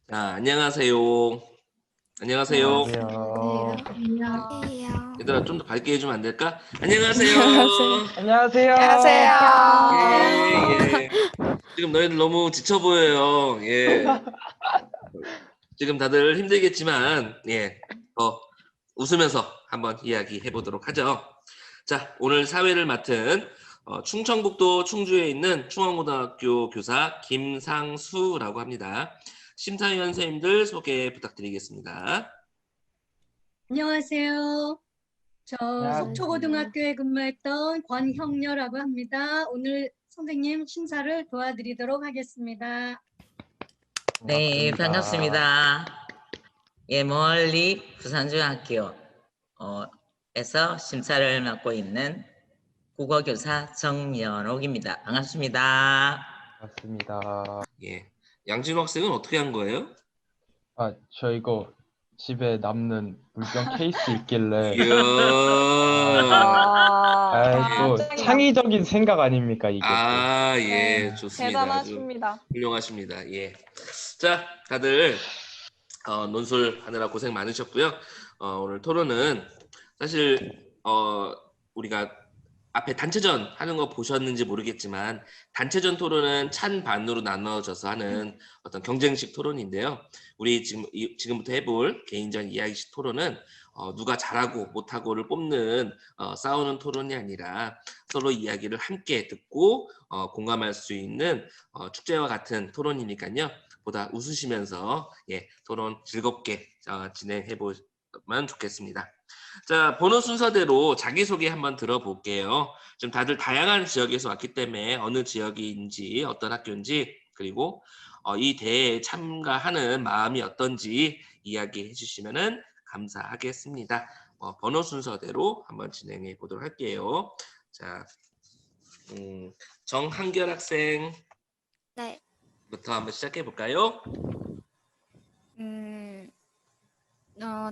자, 안녕하세요. 안녕하세요. 안녕하세요. 안녕하세요. 얘들아, 좀 더 밝게 해주면 안 될까? 안녕하세요. 안녕하세요. 안녕하세요. 예. 지금 너희들 너무 지쳐 보여요. 예. 지금 다들 힘들겠지만, 더 웃으면서 한번 이야기해 보도록 하죠. 자, 오늘 사회를 맡은 충청북도 충주에 있는 충원고등학교 교사 김상수라고 합니다. 심사위원 선생님들 소개 부탁드리겠습니다. 안녕하세요. 저 안녕하세요. 속초고등학교에 근무했던 권형녀라고 합니다. 오늘 선생님 심사를 도와드리도록 하겠습니다. 네, 반갑습니다. 예, 멀리 부산중학교 에서 심사를 맡고 있는 국어교사 정연옥입니다. 반갑습니다. 반갑습니다. 예. 양진호 학생은 어떻게 한 거예요? 저 이거 집에 남는 물병 케이스 있길래 이야. 또 짱이다. 창의적인 생각 아닙니까 이게 또. 예, 좋습니다. 대단하십니다. 아주 훌륭하십니다. 예. 자, 다들 논술하느라 고생 많으셨고요. 오늘 토론은 사실 우리가 앞에 단체전 하는 거 보셨는지 모르겠지만 단체전 토론은 찬반으로 나눠져서 하는 어떤 경쟁식 토론인데요. 우리 지금부터 해볼 개인전 이야기식 토론은 누가 잘하고 못하고를 뽑는 싸우는 토론이 아니라 서로 이야기를 함께 듣고 공감할 수 있는 축제와 같은 토론이니까요. 보다 웃으시면서 토론 즐겁게 진행해 보면 좋겠습니다. 자, 번호 순서대로 자기소개 한번 들어볼게요. 지금 다들 다양한 지역에서 왔기 때문에 어느 지역인지 어떤 학교인지 그리고 이 대회에 참가하는 마음이 어떤지 이야기해 주시면 감사하겠습니다. 번호 순서대로 한번 진행해 보도록 할게요. 자, 정한결 학생 네. 부터 한번 시작해 볼까요?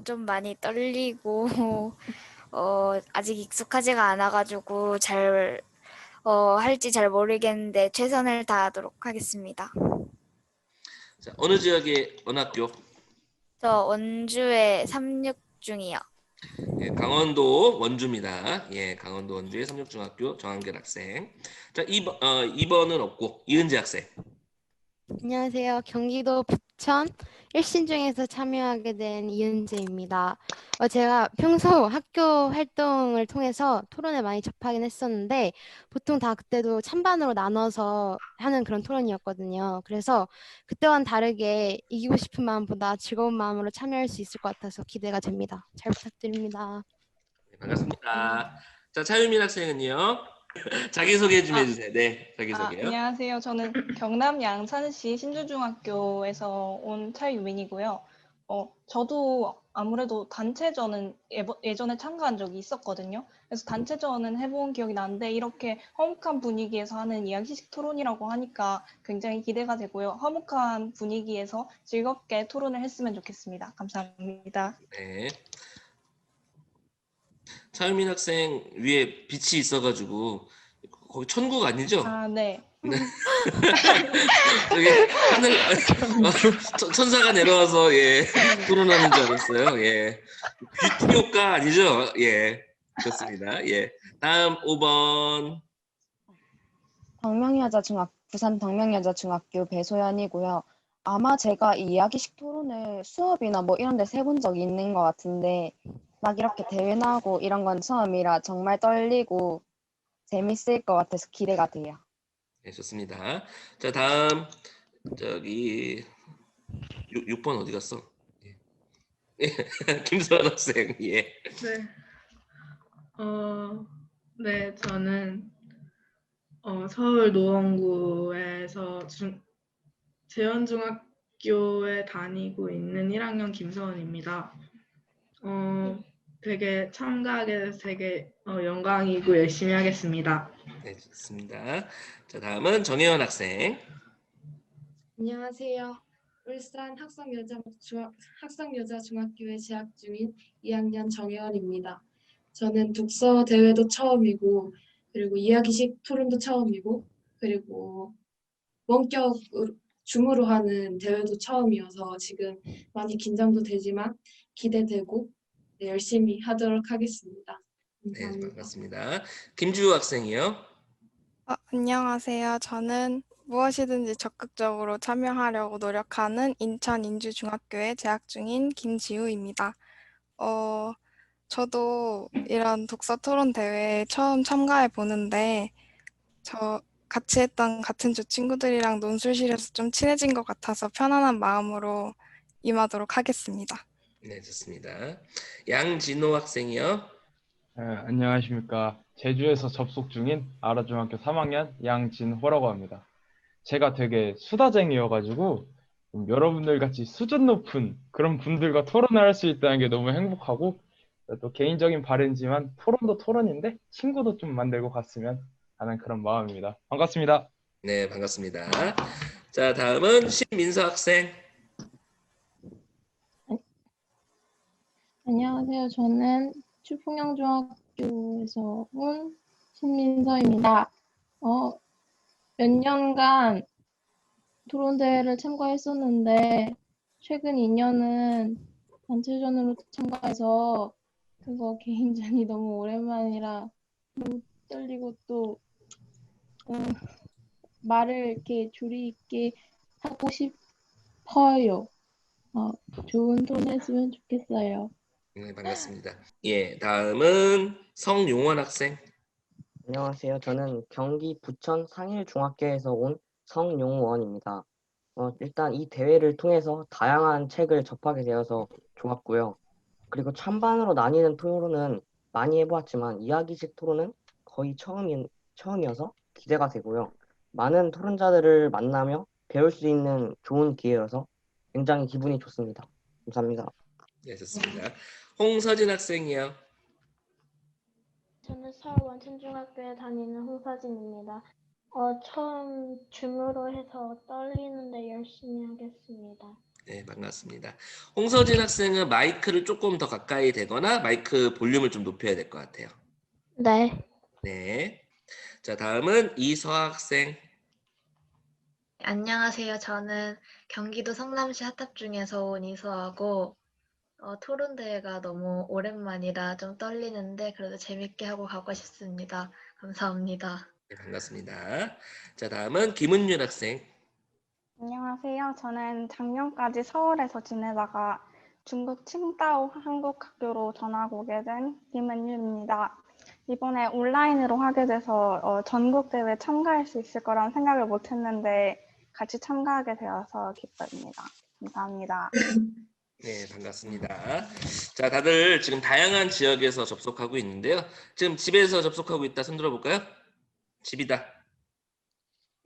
좀 많이 떨리고 아직 익숙하지가 않아가지고 할지 잘 모르겠는데 최선을 다하도록 하겠습니다. 자, 어느 지역의 어느 학교? 저 원주에 36중이요. 예, 강원도 원주입니다. 예, 강원도 원주의 삼육중학교 정한결 학생. 자, 2번은 없고 이은지 학생. 안녕하세요. 경기도 부천 일신중에서 참여하게 된 이은재입니다. 제가 평소 학교 활동을 통해서 토론에 많이 접하긴 했었는데 보통 다 그때도 찬반으로 나눠서 하는 그런 토론이었거든요. 그래서 그때와는 다르게 이기고 싶은 마음보다 즐거운 마음으로 참여할 수 있을 것 같아서 기대가 됩니다. 잘 부탁드립니다. 네, 반갑습니다. 자, 차유민 학생은요. 자기소개 좀 해주세요. 네, 자기소개요. 안녕하세요. 저는 경남 양산시 신주중학교에서 온 차유민이고요. 저도 아무래도 단체전은 예전에 참가한 적이 있었거든요. 그래서 단체전은 해본 기억이 나는데 이렇게 화목한 분위기에서 하는 이야기식 토론이라고 하니까 굉장히 기대가 되고요. 화목한 분위기에서 즐겁게 토론을 했으면 좋겠습니다. 감사합니다. 네. 차유민 학생 위에 빛이 있어가지고 거기 천국 아니죠? 네. 네. 여기 하늘 천사가 내려와서 토론하는 줄 알았어요. 예. 뷰티 효과 아니죠? 예. 좋습니다. 예. 다음 5번. 부산 당명여자중학교 배소연이고요. 아마 제가 이 이야기식 토론을 수업이나 뭐 이런 데서 해본 적이 있는 것 같은데 막 이렇게 대회 나오고 이런 건 처음이라 정말 떨리고 재밌을 것 같아서 기대가 돼요. 네, 좋습니다. 자, 다음 저기 6번 어디 갔어? 김서연 학생. 예. 네. 네, 저는 서울 노원구에서 재원중학교에 다니고 있는 1학년 김서원입니다. 되게 참가하게 돼서 되게 영광이고 열심히 하겠습니다. 네, 좋습니다. 자, 다음은 정혜원 학생. 안녕하세요. 울산 학성여자중학교에 재학 중인 2학년 정혜원입니다. 저는 독서 대회도 처음이고 그리고 이야기식 토론도 처음이고 그리고 줌으로 하는 대회도 처음이어서 지금 많이 긴장도 되지만 기대되고 네, 열심히 하도록 하겠습니다. 네, 감사합니다. 반갑습니다. 김주호 학생이요. 안녕하세요. 저는 무엇이든지 적극적으로 참여하려고 노력하는 인천 인주중학교에 재학 중인 김지우입니다. 저도 이런 독서 토론 대회에 처음 참가해 보는데 같이 했던 같은 조 친구들이랑 논술실에서 좀 친해진 것 같아서 편안한 마음으로 임하도록 하겠습니다. 네, 좋습니다. 양진호 학생이요. 안녕하십니까. 제주에서 접속 중인 아라중학교 3학년 양진호라고 합니다. 제가 되게 수다쟁이여가지고 여러분들 같이 수준 높은 그런 분들과 토론을 할 수 있다는 게 너무 행복하고 또 개인적인 바램이지만 토론도 토론인데 친구도 좀 만들고 갔으면 하는 그런 마음입니다. 반갑습니다. 네, 반갑습니다. 자, 다음은 신민서 학생. 안녕하세요. 저는 추풍영중학교에서 온 신민서입니다. 몇 년간 토론대회를 참가했었는데 최근 2년은 단체전으로 참가해서 그거 개인전이 너무 오랜만이라 너무 떨리고 또 말을 이렇게 조리 있게 하고 싶어요. 좋은 토론 했으면 좋겠어요. 네, 반갑습니다. 예, 다음은 성용원 학생. 안녕하세요. 저는 경기 부천 상일중학교에서 온 성용원입니다. 일단 이 대회를 통해서 다양한 책을 접하게 되어서 좋았고요. 그리고 찬반으로 나뉘는 토론은 많이 해보았지만 이야기식 토론은 거의 처음이어서 기대가 되고요. 많은 토론자들을 만나며 배울 수 있는 좋은 기회여서 굉장히 기분이 좋습니다. 감사합니다. 네, 좋습니다. 홍서진 학생이요. 저는 서울 원천중학교에 다니는 홍서진입니다. 처음 줌으로 해서 떨리는데 열심히 하겠습니다. 네, 반갑습니다. 홍서진 학생은 마이크를 조금 더 가까이 대거나 마이크 볼륨을 좀 높여야 될 것 같아요. 네. 네. 자, 다음은 이서아 학생. 안녕하세요. 저는 경기도 성남시 하탑중에서 온 이수하고 토론 대회가 너무 오랜만이라 좀 떨리는데 그래도 재밌게 하고 가고 싶습니다. 감사합니다. 네, 반갑습니다. 자, 다음은 김은율 학생. 안녕하세요. 저는 작년까지 서울에서 지내다가 중국 칭다오 한국학교로 전학 오게 된 김은율입니다. 이번에 온라인으로 하게 돼서 전국대회 참가할 수 있을 거란 생각을 못했는데 같이 참가하게 되어서 기쁩니다. 감사합니다. 네, 반갑습니다. 자, 다들 지금 다양한 지역에서 접속하고 있는데요. 지금 집에서 접속하고 있다 손 들어볼까요? 집이다.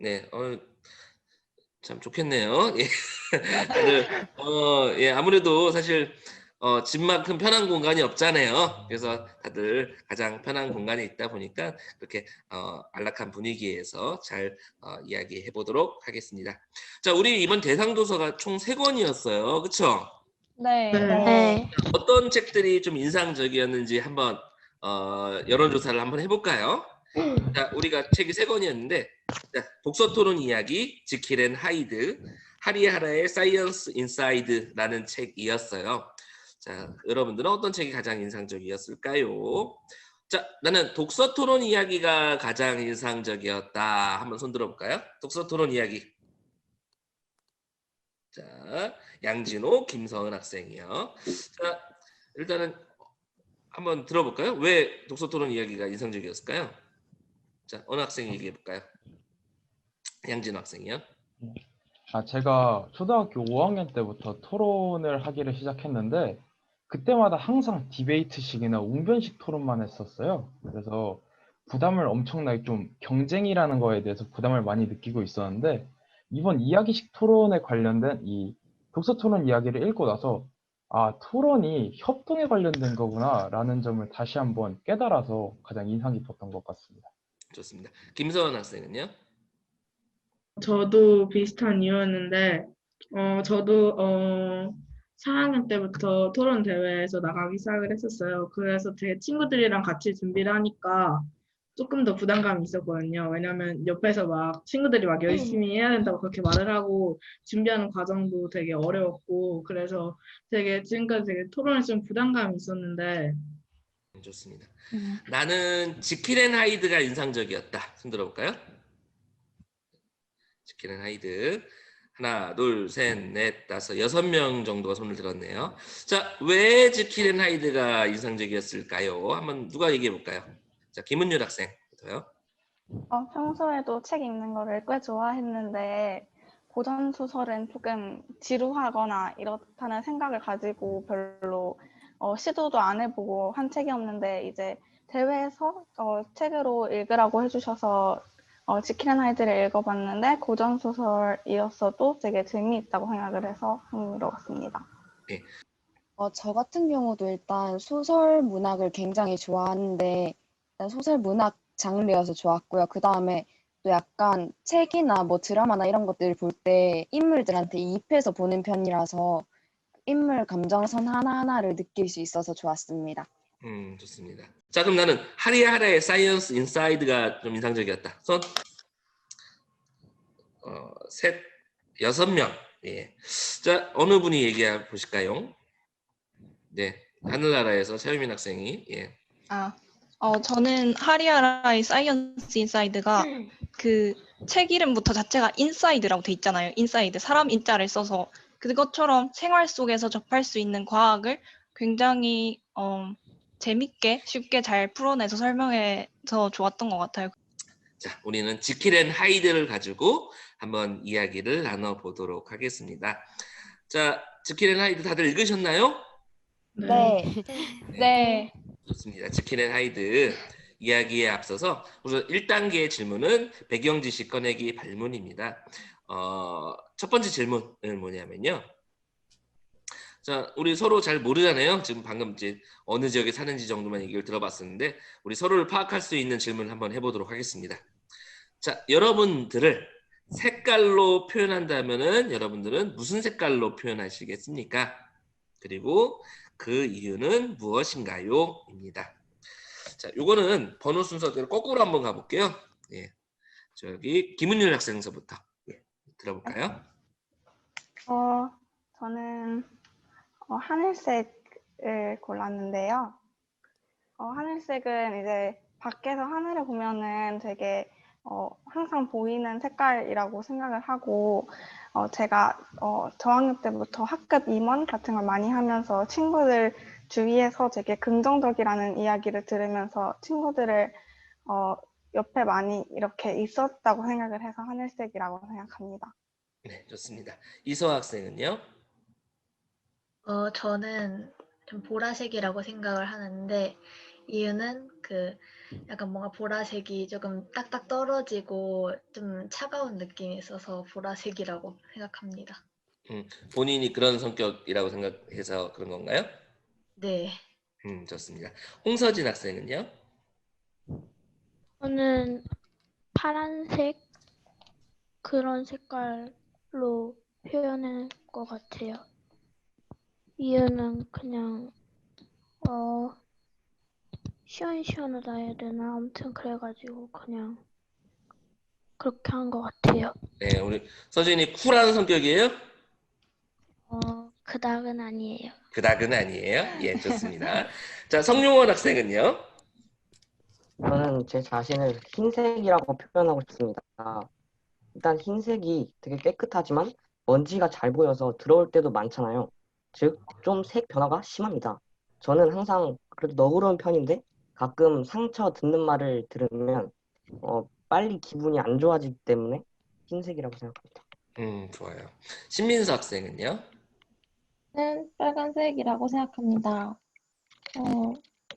네, 참 좋겠네요. 예. 다들, 예, 아무래도 사실 집만큼 편한 공간이 없잖아요. 그래서 다들 가장 편한 공간에 있다 보니까 그렇게 안락한 분위기에서 잘 이야기해 보도록 하겠습니다. 자, 우리 이번 대상 도서가 총 3권이었어요. 그렇죠? 네. 네. 어떤 책들이 좀 인상적이었는지 한번 여론조사를 한번 해볼까요? 자, 우리가 책이 3권이었는데 독서 토론 이야기, 지킬 앤 하이드, 하리하라의 사이언스 인사이드라는 책이었어요. 자, 여러분들은 어떤 책이 가장 인상적이었을까요? 자, 나는 독서 토론 이야기가 가장 인상적이었다. 한번 손 들어볼까요? 독서 토론 이야기. 자, 양진호, 김서은 학생이요. 자, 일단은 한번 들어볼까요? 왜 독서 토론 이야기가 인상적이었을까요? 자, 어느 학생이 얘기해 볼까요? 양진호 학생이요. 제가 초등학교 5학년 때부터 토론을 하기를 시작했는데 그때마다 항상 디베이트식이나 웅변식 토론만 했었어요. 그래서 부담을 엄청나게 좀 경쟁이라는 거에 대해서 부담을 많이 느끼고 있었는데 이번 이야기식 토론에 관련된 이 독서 토론 이야기를 읽고 나서 토론이 협동에 관련된 거구나 라는 점을 다시 한번 깨달아서 가장 인상 깊었던 것 같습니다. 좋습니다. 김서은 학생은요? 저도 비슷한 이유였는데, 저도 4학년 때부터 토론 대회에서 나가기 시작을 했었어요. 그래서 제 친구들이랑 같이 준비를 하니까 조금 더 부담감이 있었거든요. 왜냐면 옆에서 막 친구들이 막 열심히 해야 된다고 그렇게 말을 하고 준비하는 과정도 되게 어려웠고 그래서 되게 지금까지 되게 토론에 좀 부담감이 있었는데 좋습니다. 나는 지킬 앤 하이드가 인상적이었다. 손 들어볼까요? 지킬 앤 하이드. 하나, 둘, 셋, 넷, 다섯, 6명 정도가 손을 들었네요. 자, 왜 지킬 앤 하이드가 인상적이었을까요? 한번 누가 얘기해 볼까요? 자, 김은율 학생부터요. 평소에도 책 읽는 거를 꽤 좋아했는데 고전 소설은 조금 지루하거나 이렇다는 생각을 가지고 별로 시도도 안 해보고 한 책이었는데 이제 대회에서 책으로 읽으라고 해주셔서 지킬 앤 하이드를 읽어봤는데 고전 소설이었어도 되게 재미있다고 생각을 해서 흥미로웠습니다. 네. 저 같은 경우도 일단 소설 문학을 굉장히 좋아하는데 일단 소설 문학 장르여서 좋았고요. 그 다음에 또 약간 책이나 뭐 드라마나 이런 것들을 볼 때 인물들한테 이입해서 보는 편이라서 인물 감정선 하나하나를 느낄 수 있어서 좋았습니다. 좋습니다. 자, 그럼 나는 하리하라의 사이언스 인사이드가 좀 인상적이었다. 손. 셋, 6명. 예. 자, 어느 분이 얘기해 보실까요? 네, 하늘나라에서 차유민 학생이. 예. 저는 하리하라의 사이언스 인사이드가 그 책 이름부터 자체가 인사이드라고 돼 있잖아요. 인사이드, 사람 인자를 써서 그것처럼 생활 속에서 접할 수 있는 과학을 굉장히 재밌게 쉽게 잘 풀어내서 설명해서 좋았던 것 같아요. 자, 우리는 지킬 앤 하이드를 가지고 한번 이야기를 나눠보도록 하겠습니다. 자, 지킬 앤 하이드 다들 읽으셨나요? 네. 네. 좋습니다. 지킬 앤 하이드 이야기에 앞서서 우선 1단계의 질문은 배경 지식 꺼내기 발문입니다. 첫 번째 질문은 뭐냐면요. 자, 우리 서로 잘 모르잖아요. 지금 방금 이제 어느 지역에 사는지 정도만 얘기를 들어봤었는데 우리 서로를 파악할 수 있는 질문을 한번 해보도록 하겠습니다. 자, 여러분들을 색깔로 표현한다면은 여러분들은 무슨 색깔로 표현하시겠습니까? 그리고 그 이유는 무엇인가요? 입니다. 자, 요거는 번호 순서대로 거꾸로 한번 가볼게요. 예, 저기 김은율 학생서부터 들어볼까요? 저는 하늘색을 골랐는데요. 하늘색은 이제 밖에서 하늘을 보면은 되게 항상 보이는 색깔이라고 생각을 하고 제가 저학년 때부터 학급 임원 같은 걸 많이 하면서 친구들 주위에서 되게 긍정적이라는 이야기를 들으면서 친구들을 옆에 많이 이렇게 있었다고 생각을 해서 하늘색이라고 생각합니다. 네, 좋습니다. 이서 학생은요? 저는 좀 보라색이라고 생각을 하는데 이유는 그 약간 뭔가 보라색이 조금 딱딱 떨어지고 좀 차가운 느낌이 있어서 보라색이라고 생각합니다. 본인이 그런 성격이라고 생각해서 그런 건가요? 네. 좋습니다. 홍서진 학생은요? 저는 파란색 그런 색깔로 표현할 것 같아요. 이유는 그냥 시원시원하다 해야 되나? 아무튼 그래가지고 그냥 그렇게 한 것 같아요. 네, 우리 서진이 쿨한 성격이에요? 그닥은 아니에요. 그닥은 아니에요? 예, 좋습니다. 자, 성용원 학생은요? 저는 제 자신을 흰색이라고 표현하고 싶습니다. 일단 흰색이 되게 깨끗하지만 먼지가 잘 보여서 들어올 때도 많잖아요. 즉, 좀 색 변화가 심합니다. 저는 항상 그래도 너그러운 편인데 가끔 상처 듣는 말을 들으면 빨리 기분이 안 좋아지기 때문에 흰색이라고 생각합니다. 좋아요. 신민수 학생은요? 는 빨간색이라고 생각합니다.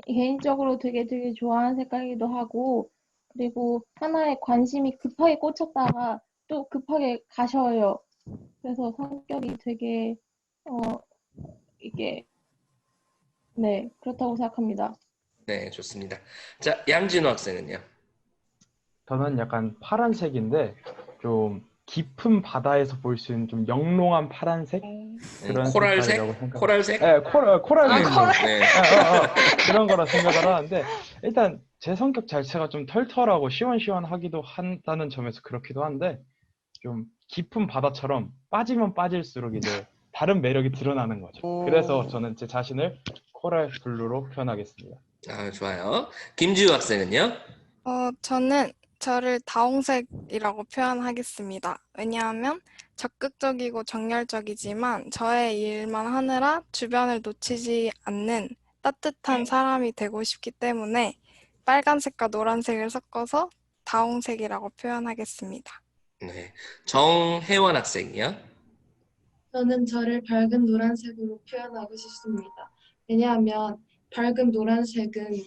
개인적으로 되게 좋아하는 색깔이기도 하고, 그리고 하나에 관심이 급하게 꽂혔다가 또 급하게 가셔요. 그래서 성격이 되게, 이게, 네, 그렇다고 생각합니다. 네, 좋습니다. 자, 양진호 학생은요? 저는 약간 파란색인데 좀 깊은 바다에서 볼 수 있는 좀 영롱한 파란색 그런 코랄색? 색깔이라고 생각. 코랄색? 네, 코랄색. 네. 그런 거라 생각을 하는데 일단 제 성격 자체가 좀 털털하고 시원시원하기도 한다는 점에서 그렇기도 한데 좀 깊은 바다처럼 빠지면 빠질수록 이제 다른 매력이 드러나는 거죠. 그래서 저는 제 자신을 코랄 블루로 표현하겠습니다. 아, 좋아요. 김지우 학생은요? 저는 저를 다홍색이라고 표현하겠습니다. 왜냐하면 적극적이고 정열적이지만 저의 일만 하느라 주변을 놓치지 않는 따뜻한 사람이 되고 싶기 때문에 빨간색과 노란색을 섞어서 다홍색이라고 표현하겠습니다. 네. 정혜원 학생이요? 저는 저를 밝은 노란색으로 표현하고 싶습니다. 왜냐하면 밝은 노란색은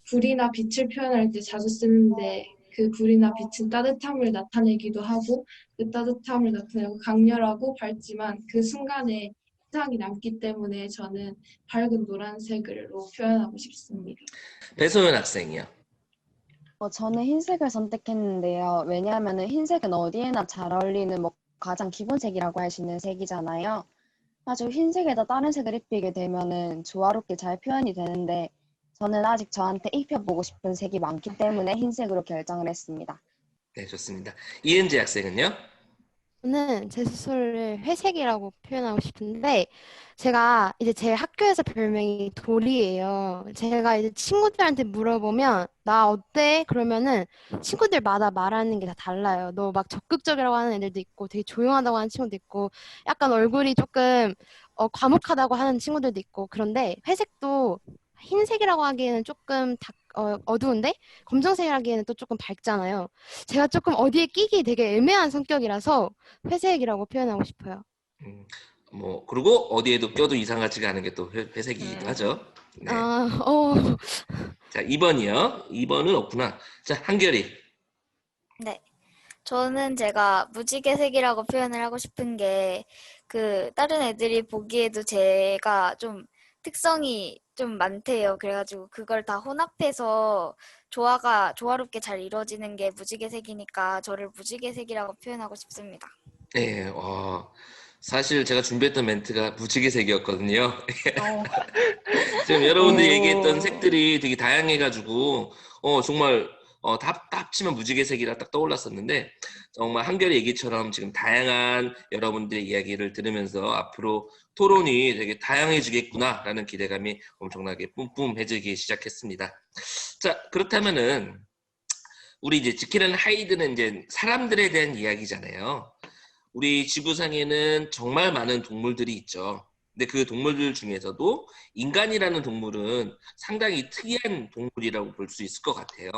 불이나 빛을 표현할 때 자주 쓰는데 그 불이나 빛은 따뜻함을 나타내기도 하고 그 따뜻함을 나타내고 강렬하고 밝지만 그 순간에 인상이 남기 때문에 저는 밝은 노란색으로 표현하고 싶습니다. 배소연 학생이요? 저는 흰색을 선택했는데요. 왜냐하면 흰색은 어디에나 잘 어울리는 뭐 가장 기본색이라고 할 수 있는 색이잖아요. 아주 흰색에다 다른 색을 입히게 되면은 조화롭게 잘 표현이 되는데 저는 아직 저한테 입혀보고 싶은 색이 많기 때문에 흰색으로 결정을 했습니다. 네, 좋습니다. 이은지 학생은요? 저는 제 스스로를 회색이라고 표현하고 싶은데 제가 이제 제 학교에서 별명이 돌이에요. 제가 이제 친구들한테 물어보면 나 어때? 그러면은 친구들마다 말하는 게 다 달라요. 너 막 적극적이라고 하는 애들도 있고 되게 조용하다고 하는 친구도 있고 약간 얼굴이 조금 과묵하다고 하는 친구들도 있고 그런데 회색도 흰색이라고 하기에는 조금 어두운데 검정색이라고 하기에는 또 조금 밝잖아요. 제가 조금 어디에 끼기 되게 애매한 성격이라서 회색이라고 표현하고 싶어요. 뭐 그리고 어디에도 껴도 이상하지가 않은 게 또 회색이기도 하죠. 네. 자, 2번이요. 2번은 없구나. 자, 한결이. 네. 저는 제가 무지개색이라고 표현을 하고 싶은 게 다른 애들이 보기에도 제가 좀 특성이 좀 많대요. 그래가지고 그걸 다 혼합해서 조화롭게 잘 이루어지는 게 무지개색이니까 저를 무지개색이라고 표현하고 싶습니다. 네, 사실 제가 준비했던 멘트가 무지개색이었거든요. 지금 여러분들이 얘기했던 색들이 되게 다양해가지고 정말 다 합치면 무지개색이라 딱 떠올랐었는데 정말 한결의 얘기처럼 지금 다양한 여러분들의 이야기를 들으면서 앞으로 토론이 되게 다양해지겠구나라는 기대감이 엄청나게 뿜뿜해지기 시작했습니다. 자, 그렇다면은 우리 이제 지킬 앤 하이드는 이제 사람들에 대한 이야기잖아요. 우리 지구상에는 정말 많은 동물들이 있죠. 근데 그 동물들 중에서도 인간이라는 동물은 상당히 특이한 동물이라고 볼 수 있을 것 같아요.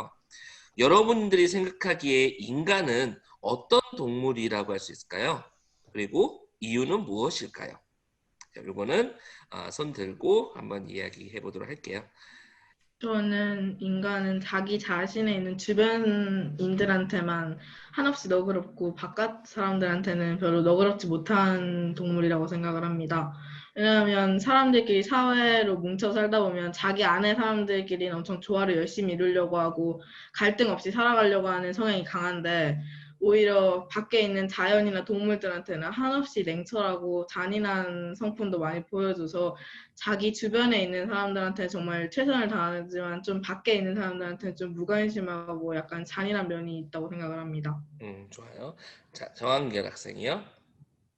여러분들이 생각하기에 인간은 어떤 동물이라고 할 수 있을까요? 그리고 이유는 무엇일까요? 자, 이거는 손 들고 한번 이야기해 보도록 할게요. 저는 인간은 자기 자신에 있는 주변인들한테만 한없이 너그럽고 바깥 사람들한테는 별로 너그럽지 못한 동물이라고 생각을 합니다. 왜냐하면 사람들끼리 사회로 뭉쳐 살다 보면 자기 안에 사람들끼리는 엄청 조화를 열심히 이루려고 하고 갈등 없이 살아가려고 하는 성향이 강한데 오히려 밖에 있는 자연이나 동물들한테는 한없이 냉철하고 잔인한 성품도 많이 보여줘서 자기 주변에 있는 사람들한테 정말 최선을 다하지만 좀 밖에 있는 사람들한테 좀 무관심하고 약간 잔인한 면이 있다고 생각을 합니다. 좋아요. 자, 정한결 학생이요.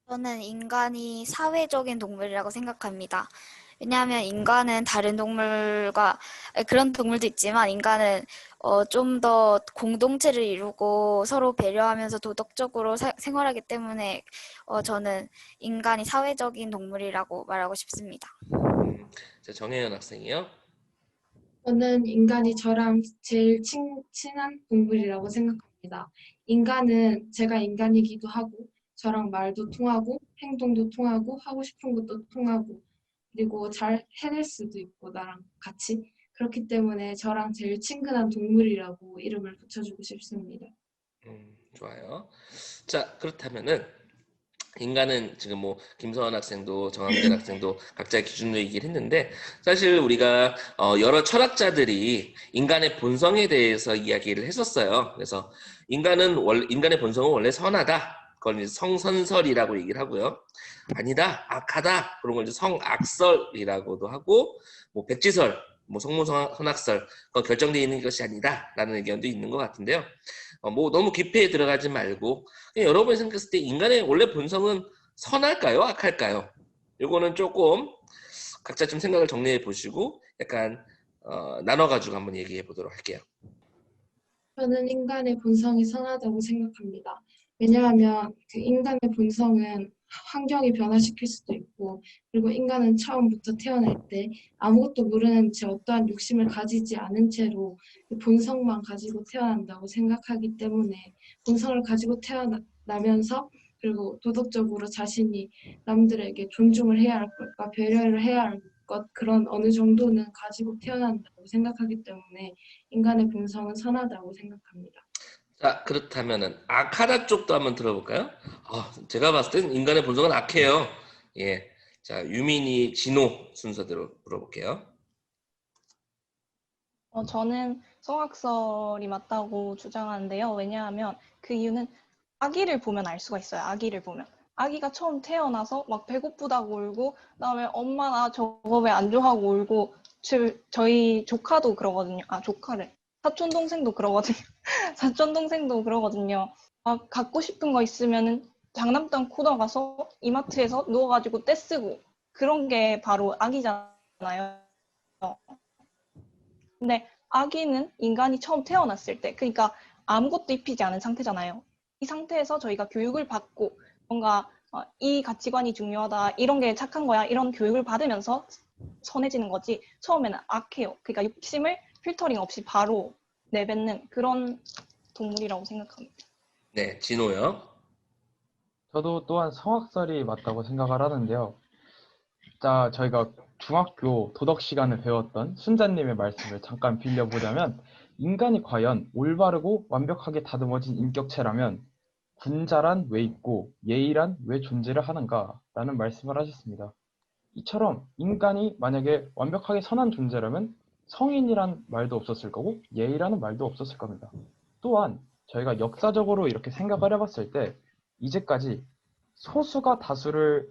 저는 인간이 사회적인 동물이라고 생각합니다. 왜냐하면 인간은 다른 동물과 그런 동물도 있지만 인간은 좀 더 공동체를 이루고 서로 배려하면서 도덕적으로 생활하기 때문에 저는 인간이 사회적인 동물이라고 말하고 싶습니다. 자, 정혜연 학생이요. 저는 인간이 저랑 제일 친한 동물이라고 생각합니다. 인간은 제가 인간이기도 하고 저랑 말도 통하고 행동도 통하고 하고 싶은 것도 통하고 그리고 잘 해낼 수도 있고 나랑 같이 그렇기 때문에 저랑 제일 친근한 동물이라고 이름을 붙여주고 싶습니다. 좋아요. 자, 그렇다면은 인간은 지금 뭐 김서원 학생도 정한결 학생도 각자의 기준으로 얘기를 했는데 사실 우리가 여러 철학자들이 인간의 본성에 대해서 이야기를 했었어요. 그래서 인간의 본성은 원래 선하다. 그걸 이제 성선설이라고 얘기를 하고요. 아니다, 악하다. 그런 걸 이제 성악설이라고도 하고, 뭐 백지설, 뭐 성모선악설 결정되어 있는 것이 아니다라는 의견도 있는 것 같은데요. 뭐 너무 깊이 들어가지 말고 그냥 여러분이 생각했을 때 인간의 원래 본성은 선할까요? 악할까요? 이거는 조금 각자 좀 생각을 정리해 보시고 약간 나눠가지고 한번 얘기해 보도록 할게요. 저는 인간의 본성이 선하다고 생각합니다. 왜냐하면 그 인간의 본성은 환경이 변화시킬 수도 있고, 그리고 인간은 처음부터 태어날 때 아무것도 모르는 채 어떠한 욕심을 가지지 않은 채로 그 본성만 가지고 태어난다고 생각하기 때문에 본성을 가지고 태어나면서 그리고 도덕적으로 자신이 남들에게 존중을 해야 할 것과 배려를 해야 할 것, 그런 어느 정도는 가지고 태어난다고 생각하기 때문에 인간의 본성은 선하다고 생각합니다. 자, 그렇다면은 악하다 쪽도 한번 들어볼까요? 제가 봤을 땐 인간의 본성은 악해요. 예. 자, 유민이, 진호 순서대로 물어볼게요. 저는 성악설이 맞다고 주장하는데요. 왜냐하면 그 이유는 아기를 보면 알 수가 있어요. 아기를 보면. 아기가 처음 태어나서 막 배고프다고 울고, 그다음에 엄마 나 저거 왜 안 줘 하고 울고, 저희 조카도 그러거든요. 조카래. 사촌 동생도 그러거든요. 사촌 동생도 그러거든요. 갖고 싶은 거 있으면은 장난감 코너 가서 이마트에서 누워가지고 떼쓰고, 그런 게 바로 아기잖아요. 근데 아기는 인간이 처음 태어났을 때, 그러니까 아무것도 입히지 않은 상태잖아요. 이 상태에서 저희가 교육을 받고 뭔가 이 가치관이 중요하다, 이런 게 착한 거야, 이런 교육을 받으면서 선해지는 거지, 처음에는 악해요. 그러니까 욕심을 필터링 없이 바로 내뱉는 그런 동물이라고 생각합니다. 네, 진호요. 저도 또한 성악설이 맞다고 생각을 하는데요. 자, 저희가 중학교 도덕 시간을 배웠던 순자님의 말씀을 잠깐 빌려보자면, 인간이 과연 올바르고 완벽하게 다듬어진 인격체라면 군자란 왜 있고 예의란 왜 존재를 하는가? 라는 말씀을 하셨습니다. 이처럼 인간이 만약에 완벽하게 선한 존재라면 성인이란 말도 없었을 거고 예의라는 말도 없었을 겁니다. 또한 저희가 역사적으로 이렇게 생각을 해봤을 때 이제까지 소수가 다수를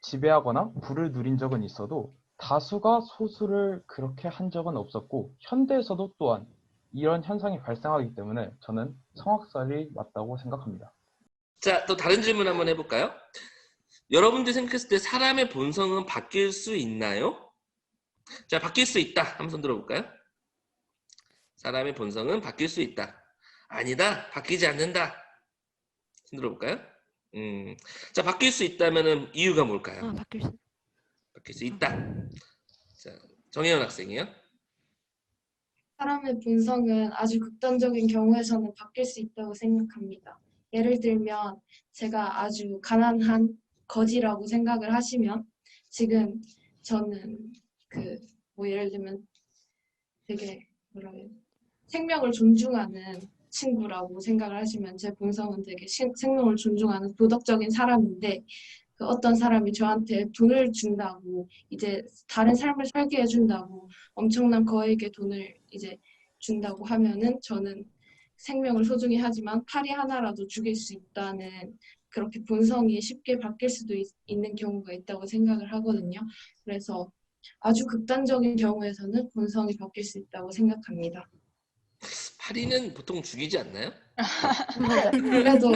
지배하거나 부를 누린 적은 있어도 다수가 소수를 그렇게 한 적은 없었고, 현대에서도 또한 이런 현상이 발생하기 때문에 저는 성악설이 맞다고 생각합니다. 자, 또 다른 질문 한번 해볼까요? 여러분들이 생각했을 때 사람의 본성은 바뀔 수 있나요? 자, 바뀔 수 있다. 한번 손 들어볼까요? 사람의 본성은 바뀔 수 있다. 아니다. 바뀌지 않는다. 손 들어볼까요? 자, 바뀔 수 있다면은 이유가 뭘까요? 바뀔 수 있다. 자, 정혜연 학생이요. 사람의 본성은 아주 극단적인 경우에서는 바뀔 수 있다고 생각합니다. 예를 들면 제가 아주 가난한 거지라고 생각을 하시면, 지금 저는 예를 들면 되게 생명을 존중하는 친구라고 생각을 하시면, 제 본성은 되게 생명을 존중하는 도덕적인 사람인데, 그 어떤 사람이 저한테 돈을 준다고, 이제 다른 삶을 살게 해준다고, 엄청난 거액의 돈을 이제 준다고 하면은 저는 생명을 소중히 하지만 파리 하나라도 죽일 수 있다는, 그렇게 본성이 쉽게 바뀔 수도 있는 경우가 있다고 생각을 하거든요. 그래서 아주 극단적인 경우에서는 본성이 바뀔 수 있다고 생각합니다. 파리는 보통 죽이지 않나요? 그래도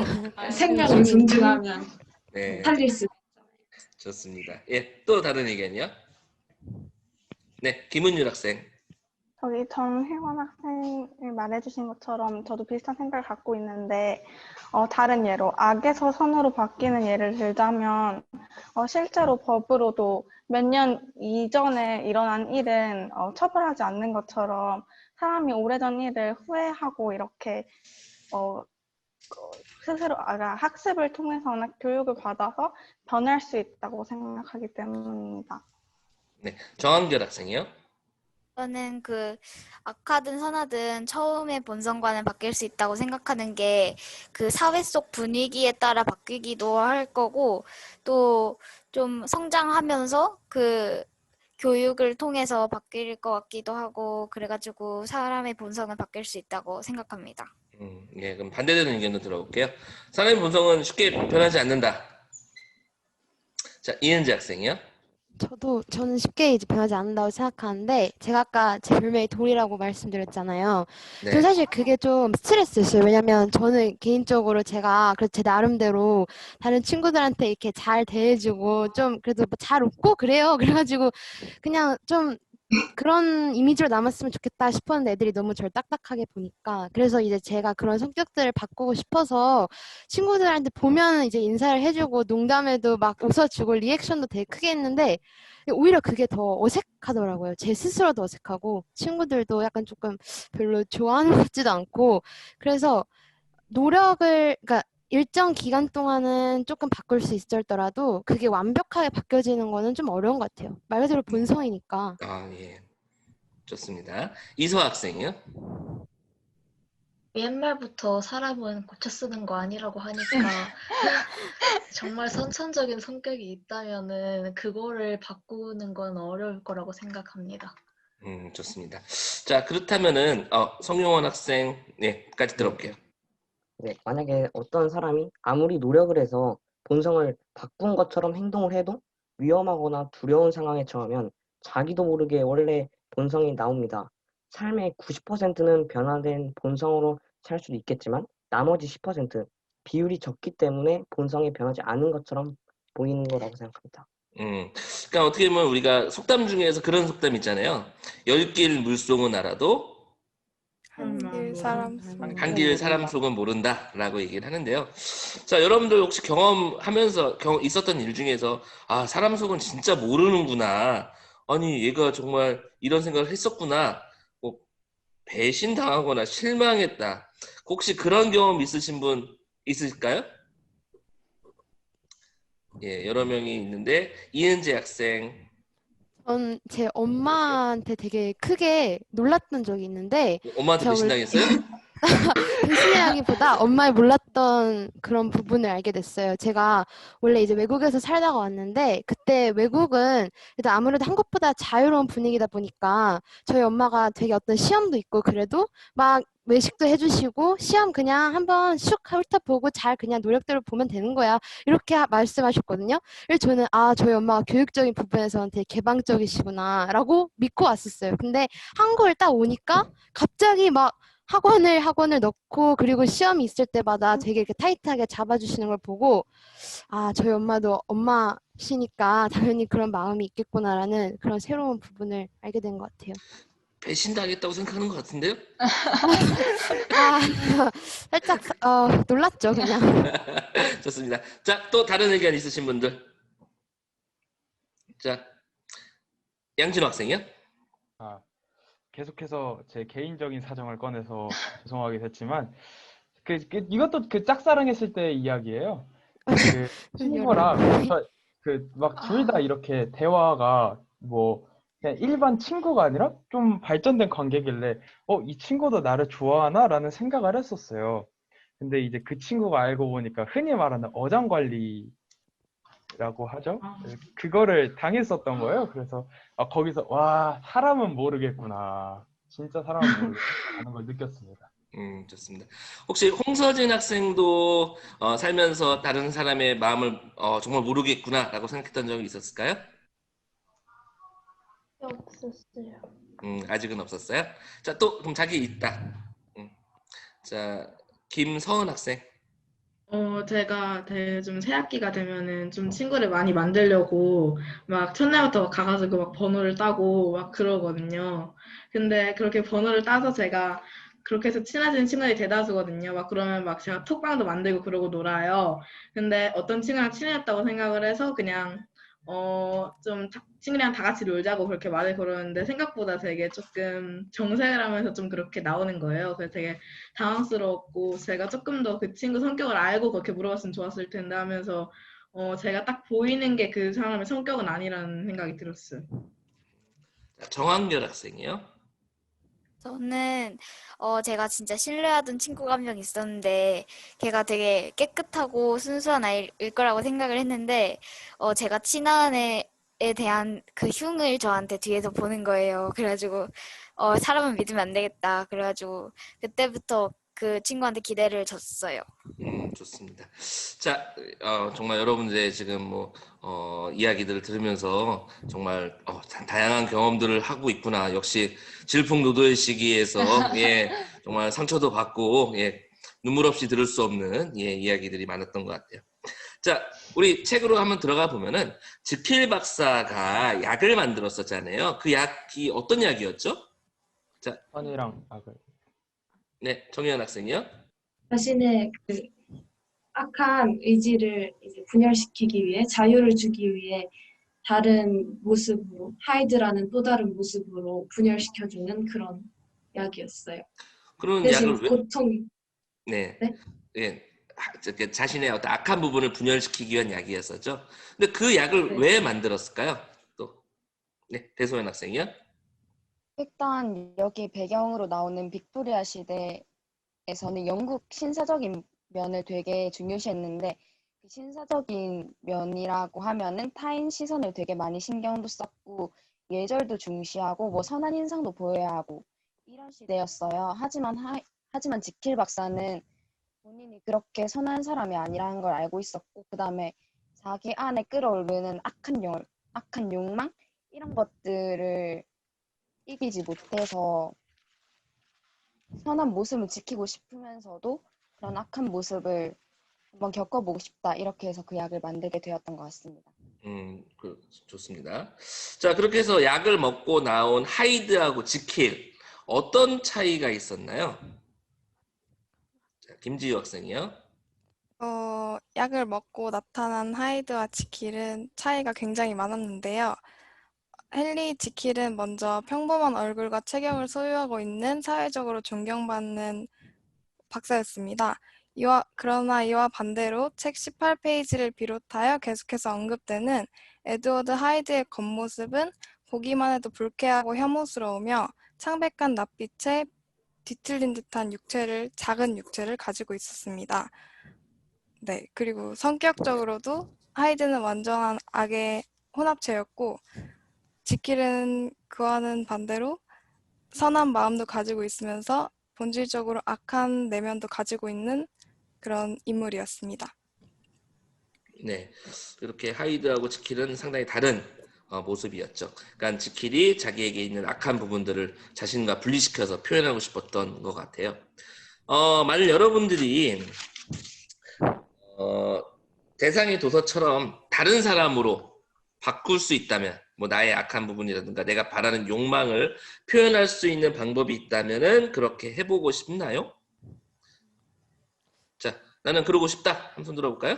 생명을 존중하면 네, 살릴 수 좋습니다. 예, 또 다른 의견이요? 네, 김은율 학생. 저기 정혜원 학생이 말해주신 것처럼 저도 비슷한 생각을 갖고 있는데, 다른 예로 악에서 선으로 바뀌는 예를 들자면, 실제로 법으로도 몇 년 이전에 일어난 일은 처벌하지 않는 것처럼, 사람이 오래전 일을 후회하고 이렇게 스스로 학습을 통해서나 교육을 받아서 변할 수 있다고 생각하기 때문입니다. 네, 정한결 학생이요. 저는 악하든 선하든 처음의 본성과는 바뀔 수 있다고 생각하는 게, 그 사회 속 분위기에 따라 바뀌기도 할 거고, 또 좀 성장하면서 그 교육을 통해서 바뀔 것 같기도 하고, 그래가지고 사람의 본성은 바뀔 수 있다고 생각합니다. 예, 그럼 반대되는 의견도 들어볼게요. 사람의 본성은 쉽게 변하지 않는다. 자, 이은지 학생이요. 저는 쉽게 이제 변하지 않는다고 생각하는데, 제가 아까 제 별명이 돌이라고 말씀드렸잖아요. 저 네. 사실 그게 좀 스트레스였어요. 왜냐면 저는 개인적으로 제가 그래서 제 나름대로 다른 친구들한테 이렇게 잘 대해주고 좀 그래도 뭐잘 웃고 그래요. 그래가지고 그냥 좀 그런 이미지로 남았으면 좋겠다 싶었는데 애들이 너무 저를 딱딱하게 보니까 그래서 이제 제가 그런 성격들을 바꾸고 싶어서 친구들한테 보면 이제 인사를 해주고 농담에도 막 웃어주고 리액션도 되게 크게 했는데 오히려 그게 더 어색하더라고요. 제 스스로도 어색하고 친구들도 약간 조금 별로 좋아하는 것 같지도 않고 그래서 그러니까 일정 기간 동안은 조금 바꿀 수 있었더라도 그게 완벽하게 바뀌어지는 거는 좀 어려운 것 같아요. 말 그대로 본성이니까. 아, 예. 좋습니다. 이소 학생이요? 옛말부터 사람은 고쳐 쓰는 거 아니라고 하니까 정말 선천적인 성격이 있다면은 그거를 바꾸는 건 어려울 거라고 생각합니다. 좋습니다. 자, 그렇다면은 성용원 학생 까지 들어볼게요. 네, 만약에 어떤 사람이 아무리 노력을 해서 본성을 바꾼 것처럼 행동을 해도 위험하거나 두려운 상황에 처하면 자기도 모르게 원래 본성이 나옵니다. 삶의 90%는 변화된 본성으로 살 수도 있겠지만 나머지 10% 비율이 적기 때문에 본성이 변하지 않은 것처럼 보이는 거라고 생각합니다. 그러니까 어떻게 보면 우리가 속담 중에서 그런 속담 있잖아요. 열길 물속은 알아도 한길 사람 한길 사람 속은 모른다라고 얘기를 하는데요. 자, 여러분들 혹시 경험하면서 있었던 일 중에서 아, 사람 속은 진짜 모르는구나. 아니, 얘가 정말 이런 생각을 했었구나. 뭐 배신당하거나 실망했다. 혹시 그런 경험 있으신 분 있으실까요? 예, 여러 명이 있는데 이은재 학생. 전 제 엄마한테 되게 크게 놀랐던 적이 있는데 엄마한테 제가 원래 배신당했어요? 배신이라기보다 엄마의 몰랐던 그런 부분을 알게 됐어요. 제가 원래 이제 외국에서 살다가 왔는데 그때 외국은 일단 아무래도 한국보다 자유로운 분위기다 보니까 저희 엄마가 되게 어떤 시험도 있고 그래도 막 외식도 해주시고 시험 그냥 한번 슉 훑어보고 잘 그냥 노력대로 보면 되는 거야 이렇게 말씀하셨거든요. 그래서 저는 저희 엄마가 교육적인 부분에서는 되게 개방적이시구나 라고 믿고 왔었어요. 근데 한국을 딱 오니까 갑자기 막 학원을 넣고 그리고 시험이 있을 때마다 되게 이렇게 타이트하게 잡아주시는 걸 보고 저희 엄마도 엄마시니까 당연히 그런 마음이 있겠구나라는 그런 새로운 부분을 알게 된 것 같아요. 배신당했다고 생각하는 것 같은데요? 살짝 놀랐죠 그냥. 좋습니다. 자, 또 다른 의견 있으신 분들. 자, 양진호 학생이요? 계속해서 제 개인적인 사정을 꺼내서 죄송하게 됐지만 이것도 그 짝사랑했을 때 이야기예요. 그 친구랑 막 둘 다 이렇게 대화가 뭐 그냥 일반 친구가 아니라 좀 발전된 관계길래 이 친구도 나를 좋아하나라는 생각을 했었어요. 근데 이제 그 친구가 알고 보니까 흔히 말하는 어장관리라고 하죠. 그거를 당했었던 거예요. 그래서 거기서 와, 사람은 모르겠구나. 진짜 사람은 모르겠구나라는 걸 느꼈습니다. 좋습니다. 혹시 홍서진 학생도 살면서 다른 사람의 마음을 정말 모르겠구나라고 생각했던 적이 있었을까요? 없었어요. 아직은 없었어요. 자, 또 그럼 자기 있다. 자, 김서은 학생. 제가 좀 새학기가 되면은 좀 친구를 많이 만들려고 막 첫날부터 가가지고 막 번호를 따고 막 그러거든요. 근데 그렇게 번호를 따서 제가 그렇게 해서 친해지는 친구들이 대다수거든요. 막 그러면 막 제가 톡방도 만들고 그러고 놀아요. 근데 어떤 친구랑 친해졌다고 생각을 해서 그냥 좀 친구랑 다 같이 놀자고 그렇게 말을 걸었는데 생각보다 되게 조금 정색을 하면서 좀 그렇게 나오는 거예요. 그래서 되게 당황스러웠고 제가 조금 더 그 친구 성격을 알고 그렇게 물어봤으면 좋았을 텐데 하면서 제가 딱 보이는 게 그 사람의 성격은 아니라는 생각이 들었어요. 자, 정한결 학생이요. 저는 제가 진짜 신뢰하던 친구가 한 명 있었는데 걔가 되게 깨끗하고 순수한 아이일 거라고 생각을 했는데 제가 친한 애에 대한 그 흉을 저한테 뒤에서 보는 거예요. 그래가지고 사람은 믿으면 안 되겠다. 그래가지고 그때부터 그 친구한테 기대를 졌어요. 좋습니다. 자, 정말 여러분들의 지금 뭐 이야기들을 들으면서 정말 다양한 경험들을 하고 있구나. 역시 질풍노도의 시기에서 예, 정말 상처도 받고 예, 눈물 없이 들을 수 없는 예, 이야기들이 많았던 것 같아요. 자, 우리 책으로 한번 들어가 보면은 지킬 박사가 약을 만들었었잖아요. 그 약이 어떤 약이었죠? 자, 선이랑 악을. 네, 정희연 학생이요. 자신의 그 악한 의지를 이제 분열시키기 위해 자유를 주기 위해 다른 모습으로 하이드라는 또 다른 모습으로 분열시켜주는 그런 약이었어요. 그런 대신 약을 왜? 고통이 네, 네? 예, 이렇게 자신의 어떤 악한 부분을 분열시키기 위한 약이었었죠. 근데 그 약을 네. 왜 만들었을까요? 또, 네, 배소연 학생이요. 일단 여기 배경으로 나오는 빅토리아 시대에서는 영국 신사적인 면을 되게 중요시했는데 그 신사적인 면이라고 하면은 타인 시선을 되게 많이 신경도 썼고 예절도 중시하고 뭐 선한 인상도 보여야 하고 이런 시대였어요. 하지만 지킬 박사는 본인이 그렇게 선한 사람이 아니라는 걸 알고 있었고 그다음에 자기 안에 끌어오르는 악한 욕망 이런 것들을 이기지 못해서 선한 모습을 지키고 싶으면서도 그런 악한 모습을 한번 겪어보고 싶다. 이렇게 해서 그 약을 만들게 되었던 것 같습니다. 좋습니다. 자, 그렇게 해서 약을 먹고 나온 하이드하고 지킬 어떤 차이가 있었나요? 자, 김지유 학생이요. 약을 먹고 나타난 하이드와 지킬은 차이가 굉장히 많았는데요. 헨리 지킬은 먼저 평범한 얼굴과 체격을 소유하고 있는 사회적으로 존경받는 박사였습니다. 그러나 이와 반대로 책 18페이지를 비롯하여 계속해서 언급되는 에드워드 하이드의 겉모습은 보기만 해도 불쾌하고 혐오스러우며 창백한 낯빛에 뒤틀린 듯한 작은 육체를 가지고 있었습니다. 네, 그리고 성격적으로도 하이드는 완전한 악의 혼합체였고 지킬은 그와는 반대로 선한 마음도 가지고 있으면서 본질적으로 악한 내면도 가지고 있는 그런 인물이었습니다. 네, 이렇게 하이드하고 지킬은 상당히 다른 모습이었죠. 그러니까 지킬이 자기에게 있는 악한 부분들을 자신과 분리시켜서 표현하고 싶었던 것 같아요. 만일 여러분들이 대상의 도서처럼 다른 사람으로 바꿀 수 있다면, 뭐 나의 악한 부분이라든가 내가 바라는 욕망을 표현할 수 있는 방법이 있다면은 그렇게 해보고 싶나요? 자, 나는 그러고 싶다. 한번 손 들어볼까요?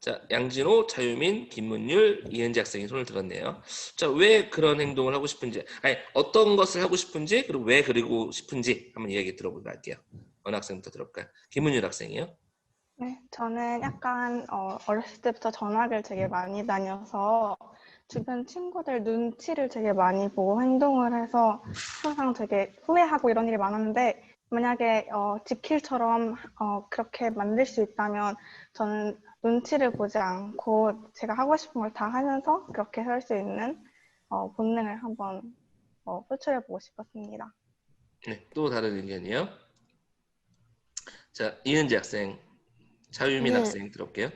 자, 양진호, 차유민, 김문율, 이은지 학생이 손을 들었네요. 자, 왜 그런 행동을 하고 싶은지, 아니 어떤 것을 하고 싶은지, 그리고 왜 그리고 싶은지 한번 이야기 들어보도록 할게요. 어느 학생부터 들어볼까요? 김문율 학생이요. 네, 저는 약간 어렸을 때부터 전학을 되게 많이 다녀서 주변 친구들 눈치를 되게 많이 보고 행동을 해서 항상 되게 후회하고 이런 일이 많았는데 만약에 지킬처럼 그렇게 만들 수 있다면 저는 눈치를 보지 않고 제가 하고 싶은 걸 다 하면서 그렇게 살 수 있는 본능을 한번 표출해보고 싶었습니다. 네, 또 다른 의견이요. 자, 이은지 학생, 차유민 저는 학생 들어볼게요.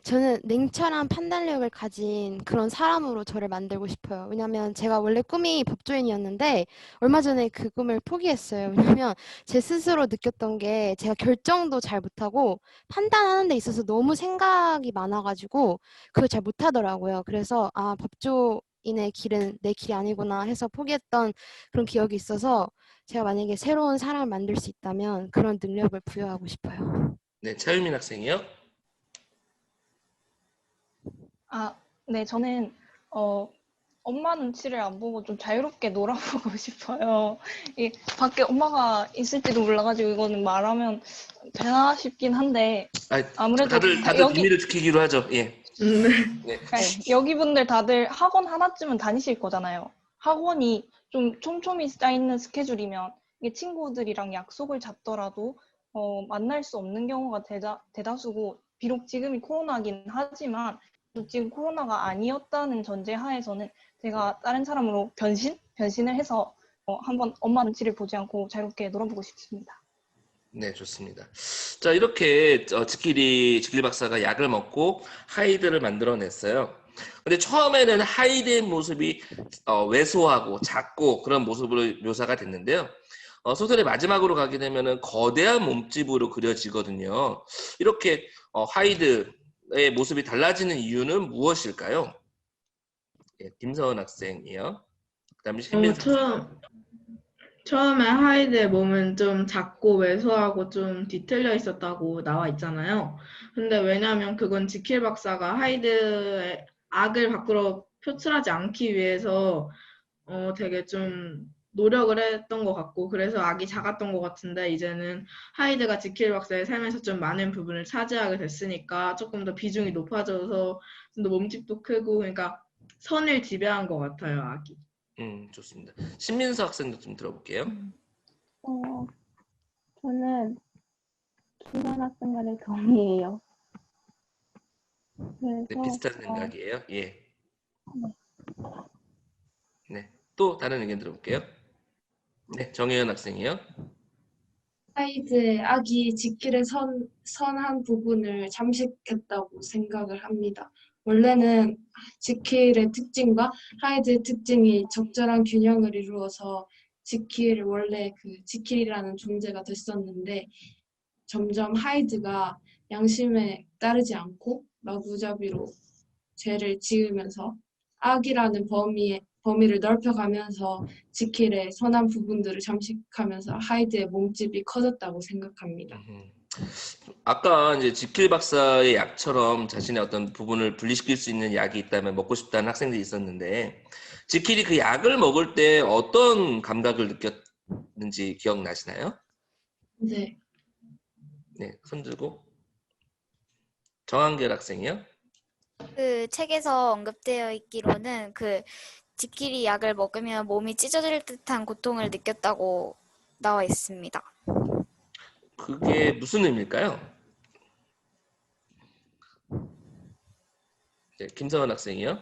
저는 냉철한 판단력을 가진 그런 사람으로 저를 만들고 싶어요. 왜냐면 제가 원래 꿈이 법조인이었는데 얼마 전에 그 꿈을 포기했어요. 왜냐면 제 스스로 느꼈던 게 제가 결정도 잘 못하고 판단하는 데 있어서 너무 생각이 많아가지고 그걸 잘 못하더라고요. 그래서 법조인의 길은 내 길이 아니구나 해서 포기했던 그런 기억이 있어서 제가 만약에 새로운 사람을 만들 수 있다면 그런 능력을 부여하고 싶어요. 네, 차유민 학생이요. 네, 저는 엄마 눈치를 안 보고 좀 자유롭게 놀아보고 싶어요. 밖에 엄마가 있을지도 몰라가지고 이거는 말하면 되나 싶긴 한데 아무래도 다들 여기 비밀을 지키기로 하죠. 예. 네. 여기 분들 다들 학원 하나쯤은 다니실 거잖아요. 학원이 좀 촘촘히 쌓이는 스케줄이면 이게 친구들이랑 약속을 잡더라도 만날 수 없는 경우가 대다수고 비록 지금이 코로나긴 하지만 지금 코로나가 아니었다는 전제 하에서는 제가 다른 사람으로 변신을 해서 한번 엄마 눈치를 보지 않고 자유롭게 놀아보고 싶습니다. 네, 좋습니다. 자, 이렇게 지킬 박사가 약을 먹고 하이드를 만들어냈어요. 근데 처음에는 하이드의 모습이 왜소하고 작고 그런 모습으로 묘사가 됐는데요. 소설의 마지막으로 가게 되면은 거대한 몸집으로 그려지거든요. 이렇게 하이드의 모습이 달라지는 이유는 무엇일까요? 예, 김서은 학생이요. 그다음에 신민수 학생. 처음에 하이드의 몸은 좀 작고 왜소하고 좀 뒤틀려 있었다고 나와 있잖아요. 근데 왜냐면 그건 지킬 박사가 하이드의 악을 밖으로 표출하지 않기 위해서 되게 좀 노력을 했던 것 같고, 그래서 악이 작았던 것 같은데, 이제는 하이드가 지킬 박사의 삶에서 좀 많은 부분을 차지하게 됐으니까 조금 더 비중이 높아져서 좀 더 몸집도 크고, 그러니까 선을 지배한 것 같아요, 악이. 좋습니다. 신민수 학생도 좀 들어볼게요. 저는 김한 학생과의 동의해요. 네, 그래서 비슷한 생각이에요. 예. 네, 또 다른 의견 들어볼게요. 네, 정혜연 학생이요. 하이드의 악이 지킬의 선한 부분을 잠식했다고 생각을 합니다. 원래는 지킬의 특징과 하이드의 특징이 적절한 균형을 이루어서 원래 그 지킬이라는 존재가 됐었는데, 점점 하이드가 양심에 따르지 않고 마구잡이로 죄를 지으면서 악이라는 범위를 넓혀가면서 지킬의 선한 부분들을 잠식하면서 하이드의 몸집이 커졌다고 생각합니다. 아까 이제 지킬 박사의 약처럼 자신의 어떤 부분을 분리시킬 수 있는 약이 있다면 먹고 싶다는 학생들이 있었는데, 지킬이 그 약을 먹을 때 어떤 감각을 느꼈는지 기억나시나요? 네. 네, 손 들고. 정한결 학생이요. 그 책에서 언급되어 있기로는 그 지킬이 약을 먹으면 몸이 찢어질 듯한 고통을 느꼈다고 나와 있습니다. 그게 무슨 의미일까요? 네, 김서원 학생이요.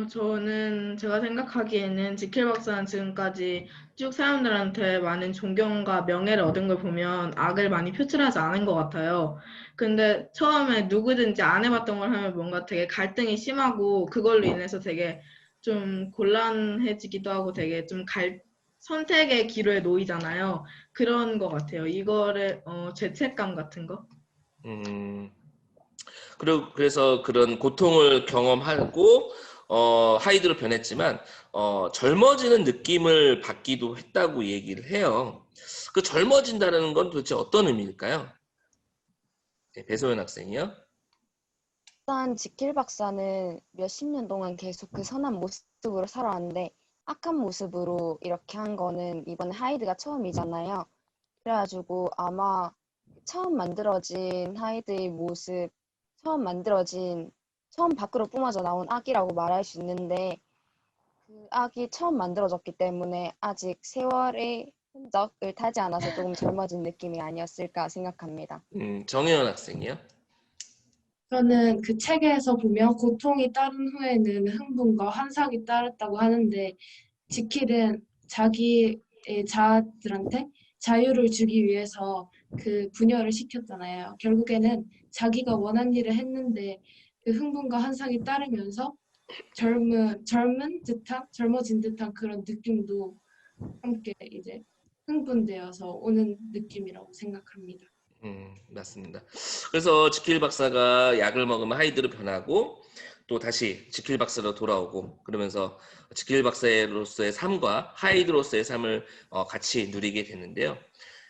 저는 제가 생각하기에는 지킬 박사는 지금까지 쭉 사람들한테 많은 존경과 명예를 얻은 걸 보면 악을 많이 표출하지 않은 것 같아요. 근데 처음에 누구든지 안 해봤던 걸 하면 뭔가 되게 갈등이 심하고 그걸로 인해서 되게 좀 곤란해지기도 하고 되게 좀 선택의 기로에 놓이잖아요. 그런 것 같아요. 이거를 죄책감 같은 거. 그래서 그런 고통을 경험하고 하이드로 변했지만 젊어지는 느낌을 받기도 했다고 얘기를 해요. 그 젊어진다는 건 도대체 어떤 의미일까요? 네, 배소연 학생이요. 일단 지킬 박사는 몇십 년 동안 계속 그 선한 모습으로 살아왔는데 악한 모습으로 이렇게 한 거는 이번에 하이드가 처음이잖아요. 그래가지고 아마 처음 만들어진 하이드의 모습, 처음 밖으로 뿜어져 나온 악이라고 말할 수 있는데, 그 악이 처음 만들어졌기 때문에 아직 세월의 흔적을 타지 않아서 조금 젊어진 느낌이 아니었을까 생각합니다. 정혜연 학생이요. 저는 그 책에서 보면 고통이 따른 후에는 흥분과 환상이 따랐다고 하는데, 지킬은 자기의 자아들한테 자유를 주기 위해서 그 분열을 시켰잖아요. 결국에는 자기가 원한 일을 했는데 그 흥분과 환상이 따르면서 젊어진 듯한 그런 느낌도 함께 이제 흥분되어서 오는 느낌이라고 생각합니다. 맞습니다. 그래서 지킬 박사가 약을 먹으면 하이드로 변하고 또 다시 지킬 박사로 돌아오고, 그러면서 지킬 박사로서의 삶과 하이드로서의 삶을 같이 누리게 되는데요.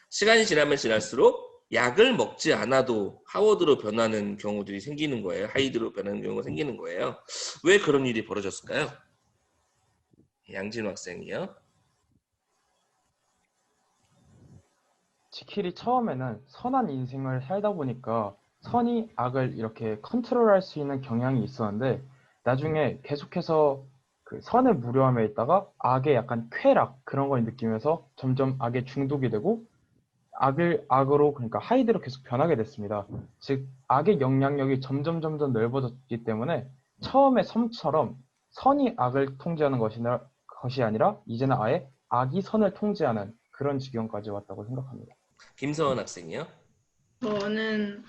시간이 지나면 지날수록 약을 먹지 않아도 하워드로 변하는 경우들이 생기는 거예요. 하이드로 변하는 경우가 생기는 거예요. 왜 그런 일이 벌어졌을까요? 양진호 학생이요. 지킬이 처음에는 선한 인생을 살다 보니까 선이 악을 이렇게 컨트롤할 수 있는 경향이 있었는데, 나중에 계속해서 그 선의 무료함에 있다가 악의 약간 쾌락 그런 걸 느끼면서 점점 악에 중독이 되고 악으로, 그러니까 하이드로 계속 변하게 됐습니다. 즉 악의 영향력이 점점 넓어졌기 때문에 처음에 섬처럼 선이 악을 통제하는 것이 아니라 이제는 아예 악이 선을 통제하는 그런 지경까지 왔다고 생각합니다. 김서원 학생이요. 저는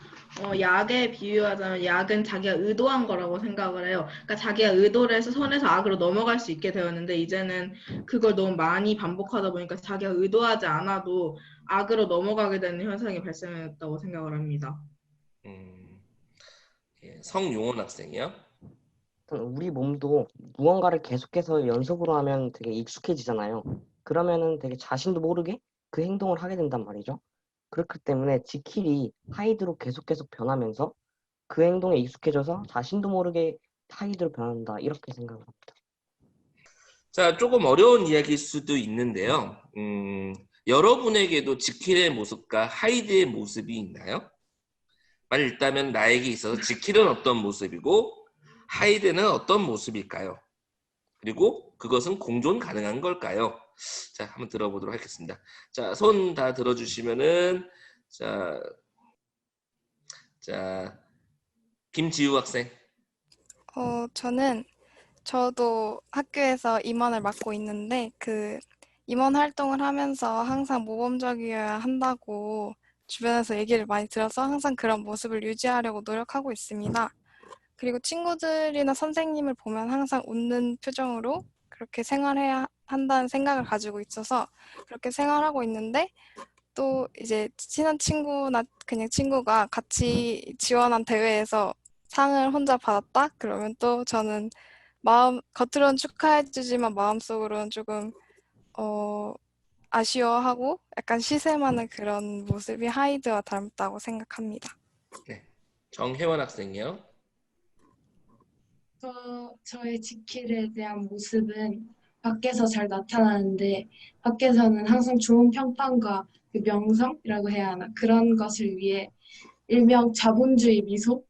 약에 비유하자면 약은 자기가 의도한 거라고 생각을 해요. 그러니까 자기가 의도를 해서 선에서 악으로 넘어갈 수 있게 되었는데 이제는 그걸 너무 많이 반복하다 보니까 자기가 의도하지 않아도 악으로 넘어가게 되는 현상이 발생했다고 생각을 합니다. 예, 성용원 학생이요. 우리 몸도 무언가를 계속해서 연속으로 하면 되게 익숙해지잖아요. 그러면은 되게 자신도 모르게 그 행동을 하게 된단 말이죠. 그렇기 때문에 지킬이 하이드로 계속 변하면서 그 행동에 익숙해져서 자신도 모르게 하이드로 변한다. 이렇게 생각을 합니다. 자, 조금 어려운 이야기일 수도 있는데요. 여러분에게도 지킬의 모습과 하이드의 모습이 있나요? 만일 있다면 나에게 있어서 지킬은 어떤 모습이고 하이드는 어떤 모습일까요? 그리고 그것은 공존 가능한 걸까요? 자, 한번 들어보도록 하겠습니다. 자, 손 다 들어주시면은 자, 김지우 학생. 저도 학교에서 임원을 맡고 있는데 그 임원 활동을 하면서 항상 모범적이어야 한다고 주변에서 얘기를 많이 들어서 항상 그런 모습을 유지하려고 노력하고 있습니다. 그리고 친구들이나 선생님을 보면 항상 웃는 표정으로 그렇게 생활해야 한다는 생각을 가지고 있어서 그렇게 생활하고 있는데 또 이제 친한 친구나 그냥 친구가 같이 지원한 대회에서 상을 혼자 받았다? 그러면 또 저는 겉으로는 축하해주지만 마음속으로는 조금 아쉬워하고 약간 시샘하는 그런 모습이 하이드와 닮았다고 생각합니다. 네, 정혜원 학생이요. 저의 지킬에 대한 모습은 밖에서 잘 나타나는데 밖에서는 항상 좋은 평판과 그 명성이라고 해야 하나 그런 것을 위해 일명 자본주의 미소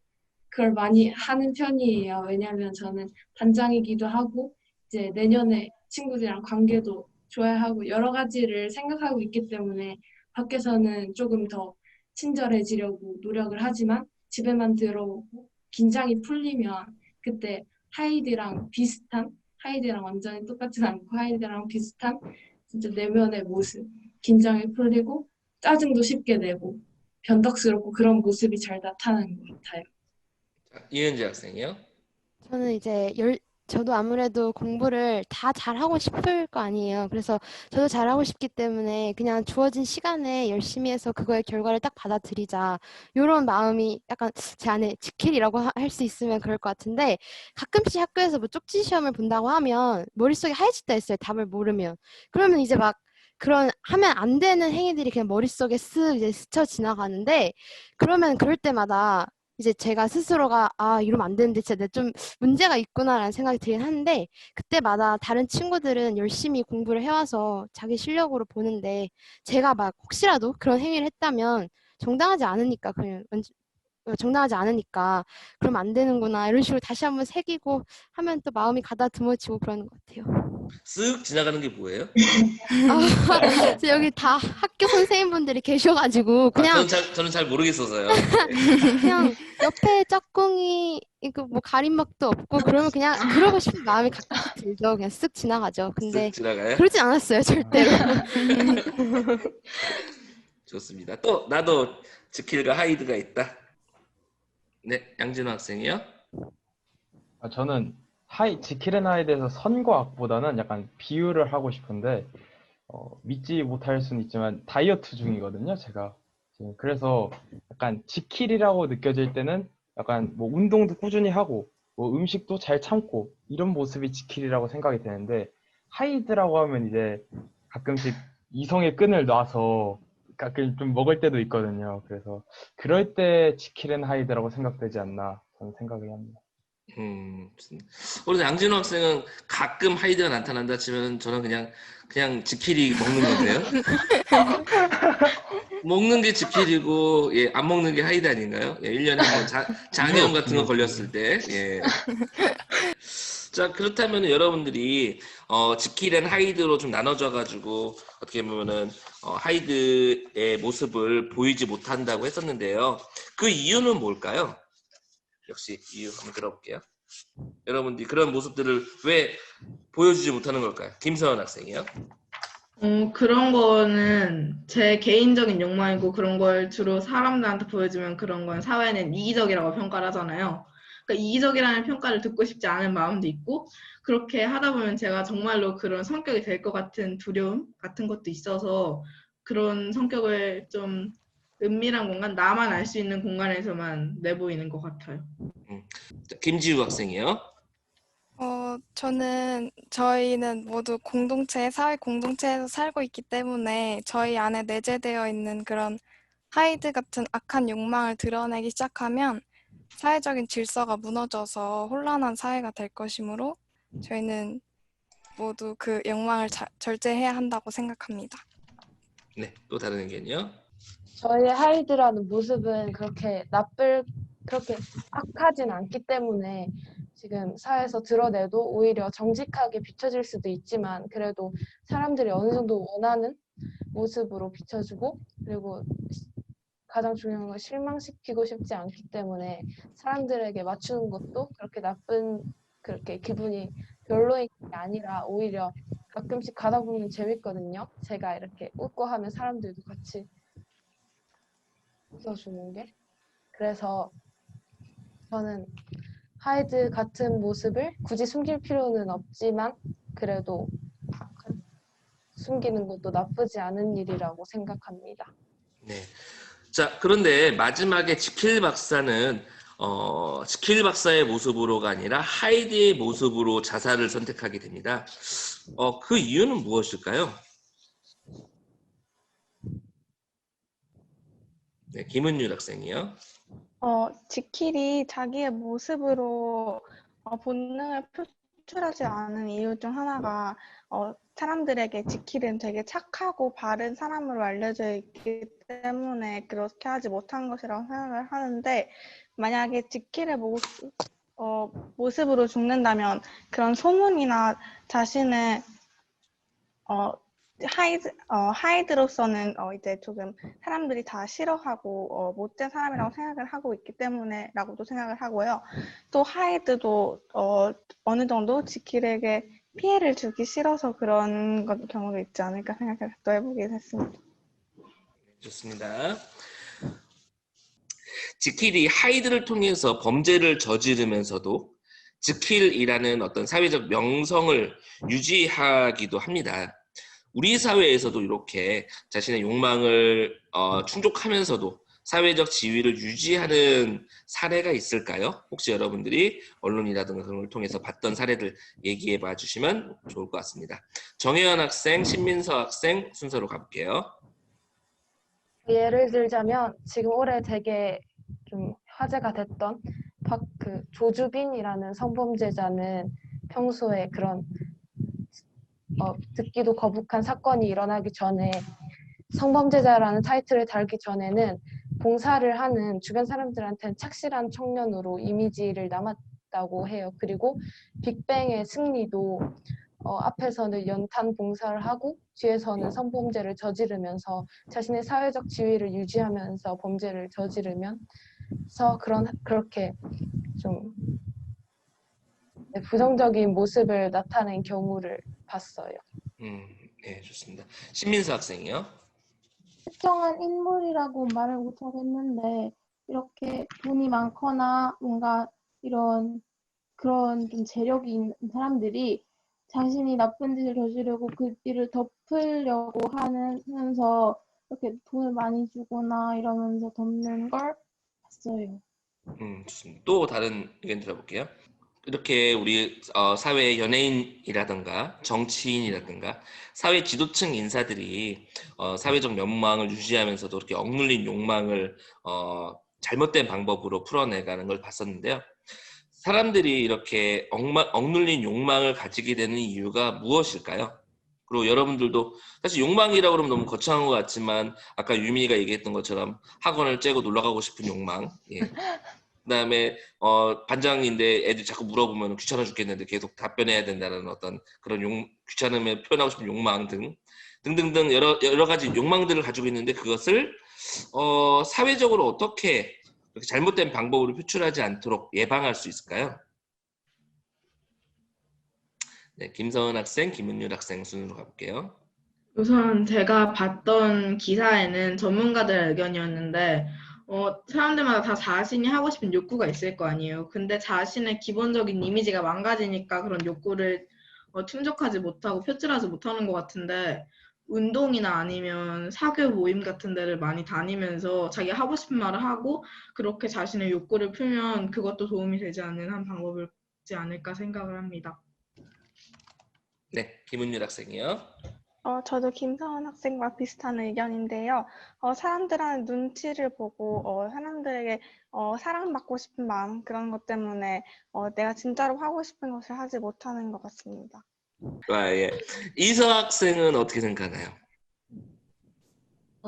그걸 많이 하는 편이에요. 왜냐하면 저는 반장이기도 하고 이제 내년에 친구들이랑 관계도 좋아야 하고 여러 가지를 생각하고 있기 때문에 밖에서는 조금 더 친절해지려고 노력을 하지만 집에만 들어오고 긴장이 풀리면 그때 하이드랑 완전히 똑같진 않고 하이드랑 비슷한 진짜 내면의 모습, 긴장이 풀리고 짜증도 쉽게 내고 변덕스럽고 그런 모습이 잘 나타나는 것 같아요. 자, 이은지 학생이요. 저는 이제 저도 아무래도 공부를 다 잘하고 싶을 거 아니에요. 그래서 저도 잘하고 싶기 때문에 그냥 주어진 시간에 열심히 해서 그거의 결과를 딱 받아들이자. 이런 마음이 약간 제 안에 지킬이라고 할 수 있으면 그럴 것 같은데 가끔씩 학교에서 뭐 쪽지 시험을 본다고 하면 머릿속에 하얘질 때 있어요. 답을 모르면. 그러면 이제 막 그런 하면 안 되는 행위들이 그냥 머릿속에 쓱 이제 스쳐 지나가는데 그러면 그럴 때마다 이제 제가 스스로가 이러면 안 되는데 진짜 내 좀 문제가 있구나라는 생각이 들긴 하는데 그때마다 다른 친구들은 열심히 공부를 해와서 자기 실력으로 보는데 제가 막 혹시라도 그런 행위를 했다면 정당하지 않으니까 그러면 안 되는구나 이런 식으로 다시 한번 새기고 하면 또 마음이 가다듬어지고 그러는 것 같아요. 쓱 지나가는 게 뭐예요? 여기 다 학교 선생님분들이 계셔가지고 그냥 저는 잘 모르겠어서요. 그냥 옆에 짝꿍이 이거 뭐 가림막도 없고 그러면 그냥 그러고 싶은 마음이 가끔씩 들죠. 그냥 쓱 지나가죠. 근데 쓱 지나가요? 그러진 않았어요, 절대로. 좋습니다. 또 나도 지킬과 하이드가 있다. 네, 양진호 학생이요. 저는 지킬의 하이에 대해서 선과 악보다는 약간 비유를 하고 싶은데 믿지 못할 수는 있지만 다이어트 중이거든요, 제가. 그래서 약간 지킬이라고 느껴질 때는 약간 뭐 운동도 꾸준히 하고 뭐 음식도 잘 참고 이런 모습이 지킬이라고 생각이 되는데 하이드라고 하면 이제 가끔씩 이성의 끈을 놔서 가끔 좀 먹을 때도 있거든요. 그래서 그럴 때 지킬은 하이드라고 생각되지 않나 저는 생각을 합니다. 우리 양진호 학생은 가끔 하이드가 나타난다 치면 저는 그냥 지킬이 먹는 건데요. 먹는 게 지킬이고 예, 안 먹는 게 하이드 아닌가요? 예, 1년에 한번 장염 같은 거 걸렸을 때. 예. 자, 그렇다면 여러분들이 지킬 앤 하이드로 좀 나눠져 가지고 어떻게 보면은 하이드의 모습을 보이지 못한다고 했었는데요. 그 이유는 뭘까요? 역시 이유 한번 들어볼게요. 여러분들이 그런 모습들을 왜 보여주지 못하는 걸까요? 김서원 학생이요. 그런 거는 제 개인적인 욕망이고 그런 걸 주로 사람들한테 보여주면 그런 건 사회는 이기적이라고 평가를 하잖아요. 그러니까 이기적이라는 평가를 듣고 싶지 않은 마음도 있고 그렇게 하다 보면 제가 정말로 그런 성격이 될 것 같은 두려움 같은 것도 있어서 그런 성격을 좀 은밀한 공간, 나만 알 수 있는 공간에서만 내보이는 것 같아요. 자, 김지우 학생이요. 저희는 모두 사회 공동체에서 살고 있기 때문에 저희 안에 내재되어 있는 그런 하이드 같은 악한 욕망을 드러내기 시작하면 사회적인 질서가 무너져서 혼란한 사회가 될 것이므로 저희는 모두 그 욕망을 절제해야 한다고 생각합니다. 네, 또 다른 의견이요. 저희의 하이드라는 모습은 그렇게 악하진 않기 때문에 지금 사회에서 드러내도 오히려 정직하게 비춰질 수도 있지만 그래도 사람들이 어느 정도 원하는 모습으로 비춰주고 그리고 가장 중요한 건 실망시키고 싶지 않기 때문에 사람들에게 맞추는 것도 그렇게 기분이 별로인 게 아니라 오히려 가끔씩 가다 보면 재밌거든요. 제가 이렇게 웃고 하면 사람들도 같이 웃어주는 게. 그래서 저는 하이드 같은 모습을 굳이 숨길 필요는 없지만 그래도 숨기는 것도 나쁘지 않은 일이라고 생각합니다. 네. 자, 그런데 마지막에 지킬 박사는 지킬 박사의 모습으로가 아니라 하이드의 모습으로 자살을 선택하게 됩니다. 그 이유는 무엇일까요? 네, 김은율 학생이요. 지킬이 자기의 모습으로 본능을 표출하지 않은 이유 중 하나가 사람들에게 지킬은 되게 착하고 바른 사람으로 알려져 있기 때문에 그렇게 하지 못한 것이라고 생각을 하는데 만약에 지킬의 모습으로 죽는다면 그런 소문이나 자신의 하이드로서는 이제 조금 사람들이 다 싫어하고 못된 사람이라고 생각을 하고 있기 때문에라고도 생각을 하고요. 또 하이드도 어느 정도 지킬에게 피해를 주기 싫어서 그런 경우도 있지 않을까 생각을 또 해보긴 했습니다. 좋습니다. 지킬이 하이드를 통해서 범죄를 저지르면서도 지킬이라는 어떤 사회적 명성을 유지하기도 합니다. 우리 사회에서도 이렇게 자신의 욕망을 충족하면서도 사회적 지위를 유지하는 사례가 있을까요? 혹시 여러분들이 언론이라든가 그런 걸 통해서 봤던 사례들 얘기해 봐 주시면 좋을 것 같습니다. 정혜연 학생, 신민서 학생 순서로 가볼게요. 예를 들자면 지금 올해 되게 좀 화제가 됐던 조주빈이라는 성범죄자는 평소에 그런 듣기도 거북한 사건이 일어나기 전에 성범죄자라는 타이틀을 달기 전에는 봉사를 하는 주변 사람들한테는 착실한 청년으로 이미지를 남았다고 해요. 그리고 빅뱅의 승리도 앞에서는 연탄 봉사를 하고 뒤에서는 성범죄를 저지르면서 자신의 사회적 지위를 유지하면서 범죄를 저지르면서 그렇게 좀 부정적인 모습을 나타낸 경우를 봤어요. 네, 좋습니다. 신민서 학생이요. 특정한 인물이라고 말을 못하겠는데 이렇게 돈이 많거나 뭔가 그런 좀 재력이 있는 사람들이 자신이 나쁜 짓을 저지르고 그 일을 덮으려고 하면서 이렇게 돈을 많이 주거나 이러면서 덮는 걸 봤어요. 좋습니다. 또 다른 의견 들어볼게요. 이렇게 우리 사회 연예인이라든가 정치인이라든가 사회 지도층 인사들이 사회적 명망을 유지하면서도 이렇게 억눌린 욕망을 잘못된 방법으로 풀어내가는 걸 봤었는데요. 사람들이 이렇게 억눌린 욕망을 가지게 되는 이유가 무엇일까요? 그리고 여러분들도 사실 욕망이라고 그러면 너무 거창한 것 같지만 아까 유민이가 얘기했던 것처럼 학원을 째고 놀러 가고 싶은 욕망, 예. 그다음에 반장인데 애들 자꾸 물어보면 귀찮아 죽겠는데 계속 답변해야 된다는 어떤 그런 귀찮음에 표현하고 싶은 욕망 등등등 여러 가지 욕망들을 가지고 있는데 그것을 사회적으로 어떻게 이렇게 잘못된 방법으로 표출하지 않도록 예방할 수 있을까요? 네, 김서은 학생, 김은율 학생 순으로 가볼게요. 우선 제가 봤던 기사에는 전문가들의 의견이었는데, 사람들마다 다 자신이 하고 싶은 욕구가 있을 거 아니에요. 근데 자신의 기본적인 이미지가 망가지니까 그런 욕구를 충족하지 못하고 표출하지 못하는 것 같은데, 운동이나 아니면 사교 모임 같은 데를 많이 다니면서 자기 하고 싶은 말을 하고 그렇게 자신의 욕구를 풀면 그것도 도움이 되지 않는 한 방법이지 않을까 생각을 합니다. 네, 김은율 학생이요. 저도 김서원 학생과 비슷한 의견인데요. 사람들한테 눈치를 보고 사람들에게 사랑받고 싶은 마음 그런 것 때문에 내가 진짜로 하고 싶은 것을 하지 못하는 것 같습니다. 예. 이서 학생은 어떻게 생각하나요?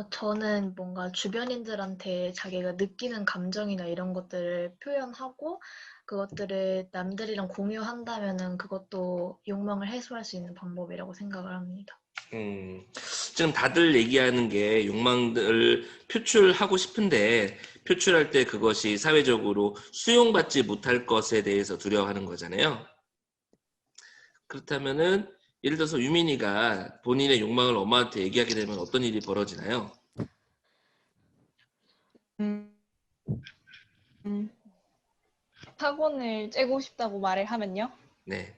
저는 뭔가 주변인들한테 자기가 느끼는 감정이나 이런 것들을 표현하고 그것들을 남들이랑 공유한다면은 그것도 욕망을 해소할 수 있는 방법이라고 생각을 합니다. 지금 다들 얘기하는 게 욕망을 표출하고 싶은데 표출할 때 그것이 사회적으로 수용받지 못할 것에 대해서 두려워하는 거잖아요. 그렇다면은 예를 들어서 유민이가 본인의 욕망을 엄마한테 얘기하게 되면 어떤 일이 벌어지나요? 학원을 째고 싶다고 말을 하면요. 네.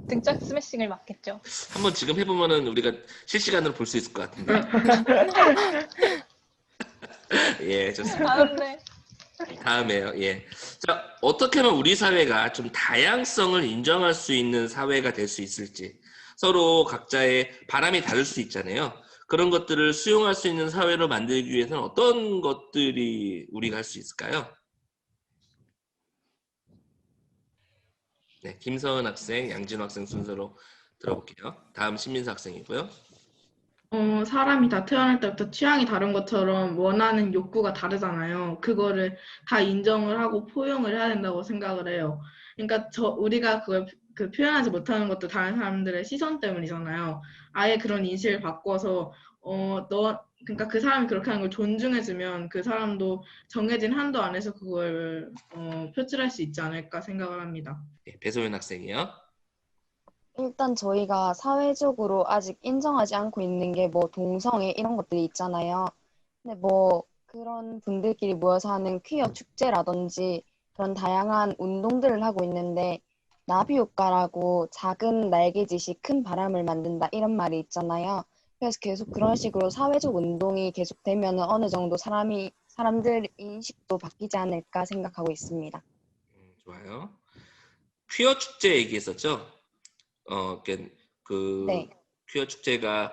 등짝 스매싱을 맞겠죠. 한번 지금 해보면은 우리가 실시간으로 볼 수 있을 것 같은데. 예, 좋습니다. 네. 다음에요. 예. 자, 어떻게 하면 우리 사회가 좀 다양성을 인정할 수 있는 사회가 될 수 있을지. 서로 각자의 바람이 다를 수 있잖아요. 그런 것들을 수용할 수 있는 사회로 만들기 위해서는 어떤 것들이 우리가 할 수 있을까요? 네, 김서은 학생, 양진호 학생 순서로 들어볼게요. 다음 신민서 학생이고요. 사람이 다 태어날 때부터 취향이 다른 것처럼 원하는 욕구가 다르잖아요. 그거를 다 인정을 하고 포용을 해야 된다고 생각을 해요. 그러니까 우리가 그걸 표현하지 못하는 것도 다른 사람들의 시선 때문이잖아요. 아예 그런 인식을 바꿔서 그러니까 그 사람이 그렇게 하는 걸 존중해주면 그 사람도 정해진 한도 안에서 그걸 표출할 수 있지 않을까 생각을 합니다. 네, 배소연 학생이요. 일단 저희가 사회적으로 아직 인정하지 않고 있는 게 뭐 동성애 이런 것들이 있잖아요. 근데 뭐 그런 분들끼리 모여서 하는 퀴어 축제라든지 그런 다양한 운동들을 하고 있는데 나비 효과라고 작은 날개짓이 큰 바람을 만든다 이런 말이 있잖아요. 그래서 계속 그런 식으로 사회적 운동이 계속되면 어느 정도 사람들 인식도 바뀌지 않을까 생각하고 있습니다. 좋아요. 퀴어 축제 얘기했었죠? 네. 퀴어 축제가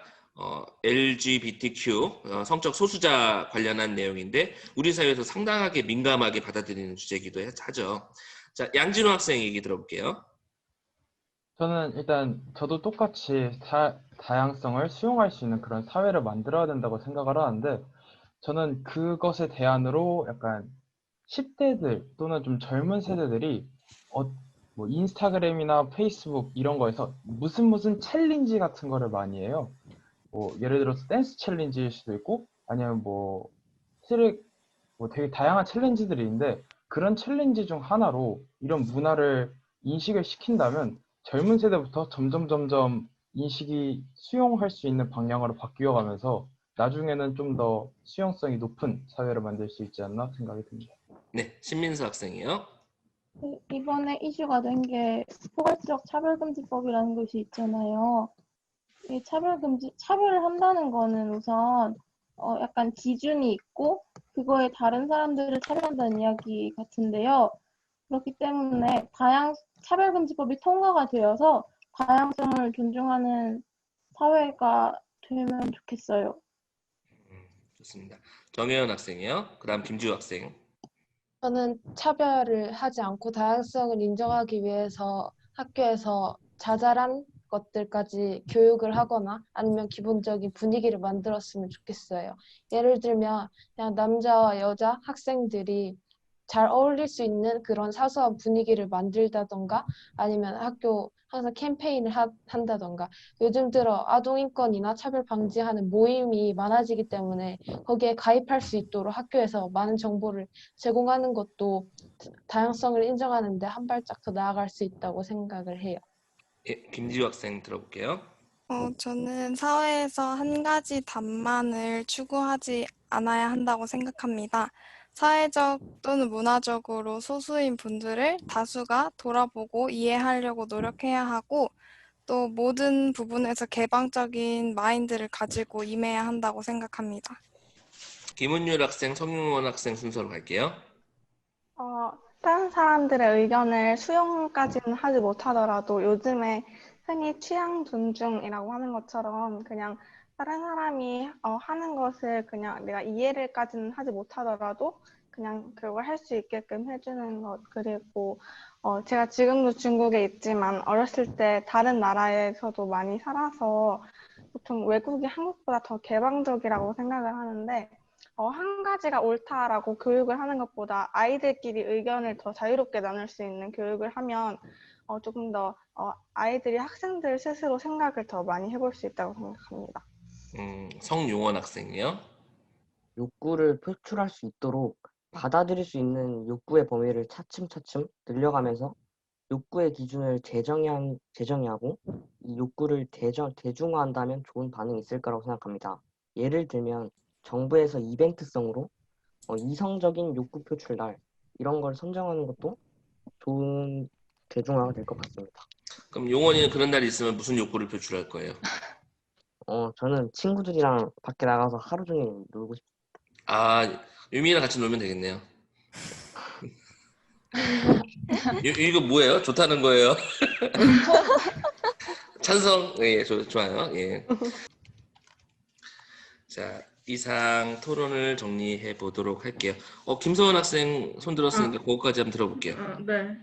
LGBTQ 성적 소수자 관련한 내용인데 우리 사회에서 상당하게 민감하게 받아들이는 주제이기도 하죠. 자, 양진호 학생 얘기 들어볼게요. 저는 일단 저도 똑같이 다양성을 수용할 수 있는 그런 사회를 만들어야 된다고 생각을 하는데 저는 그것의 대안으로 약간 10대들 또는 좀 젊은 세대들이 뭐 인스타그램이나 페이스북 이런 거에서 무슨 챌린지 같은 거를 많이 해요. 뭐 예를 들어서 댄스 챌린지일 수도 있고 아니면 뭐 되게 다양한 챌린지들이 있는데 그런 챌린지 중 하나로 이런 문화를 인식을 시킨다면 젊은 세대부터 점점 인식이 수용할 수 있는 방향으로 바뀌어 가면서 나중에는 좀 더 수용성이 높은 사회를 만들 수 있지 않나 생각이 듭니다. 네, 신민서 학생이요. 이번에 이슈가 된 게 포괄적 차별금지법이라는 것이 있잖아요. 이 차별을 한다는 거는 우선 약간 기준이 있고 그거에 다른 사람들을 차별한다는 이야기 같은데요. 그렇기 때문에 차별금지법이 통과가 되어서 다양성을 존중하는 사회가 되면 좋겠어요. 좋습니다. 정혜연 학생이요. 그다음 김지우 학생. 저는 차별을 하지 않고 다양성을 인정하기 위해서 학교에서 자잘한 것들까지 교육을 하거나 아니면 기본적인 분위기를 만들었으면 좋겠어요. 예를 들면 그냥 남자와 여자 학생들이 잘 어울릴 수 있는 그런 사소한 분위기를 만들다던가 아니면 학교 항상 캠페인을 한다던가 요즘 들어 아동인권이나 차별 방지하는 모임이 많아지기 때문에 거기에 가입할 수 있도록 학교에서 많은 정보를 제공하는 것도 다양성을 인정하는 데 한 발짝 더 나아갈 수 있다고 생각을 해요. 예, 김지우 학생 들어볼게요. 저는 사회에서 한 가지 답만을 추구하지 않아야 한다고 생각합니다. 사회적 또는 문화적으로 소수인 분들을 다수가 돌아보고 이해하려고 노력해야 하고, 또 모든 부분에서 개방적인 마인드를 가지고 임해야 한다고 생각합니다. 김은율 학생, 성윤원 학생 순서로 갈게요. 다른 사람들의 의견을 수용까지는 하지 못하더라도 요즘에 흔히 취향 존중이라고 하는 것처럼 그냥 다른 사람이 하는 것을 그냥 내가 이해를까지는 하지 못하더라도 그냥 그걸 할 수 있게끔 해주는 것. 그리고 제가 지금도 중국에 있지만 어렸을 때 다른 나라에서도 많이 살아서 보통 외국이 한국보다 더 개방적이라고 생각을 하는데 한 가지가 옳다라고 교육을 하는 것보다 아이들끼리 의견을 더 자유롭게 나눌 수 있는 교육을 하면 조금 더 아이들이 학생들 스스로 생각을 더 많이 해볼 수 있다고 생각합니다. 성용원 학생이요. 욕구를 표출할 수 있도록 받아들일 수 있는 욕구의 범위를 차츰차츰 늘려가면서 욕구의 기준을 재정의하고 이 욕구를 대중화한다면 좋은 반응이 있을 거라고 생각합니다. 예를 들면 정부에서 이벤트성으로 이성적인 욕구 표출 날 이런 걸 선정하는 것도 좋은 대중화가 될 것 같습니다. 그럼 용원이는 그런 날이 있으면 무슨 욕구를 표출할 거예요? 저는 친구들이랑 밖에 나가서 하루 종일 놀고 싶어요. 아, 유미랑 같이 놀면 되겠네요. 이거 뭐예요? 좋다는 거예요? 찬성? 예, 좋아요. 예. 자, 이상 토론을 정리해 보도록 할게요. 김서원 학생 손 들었으니까 그거까지 한번 들어볼게요. 네.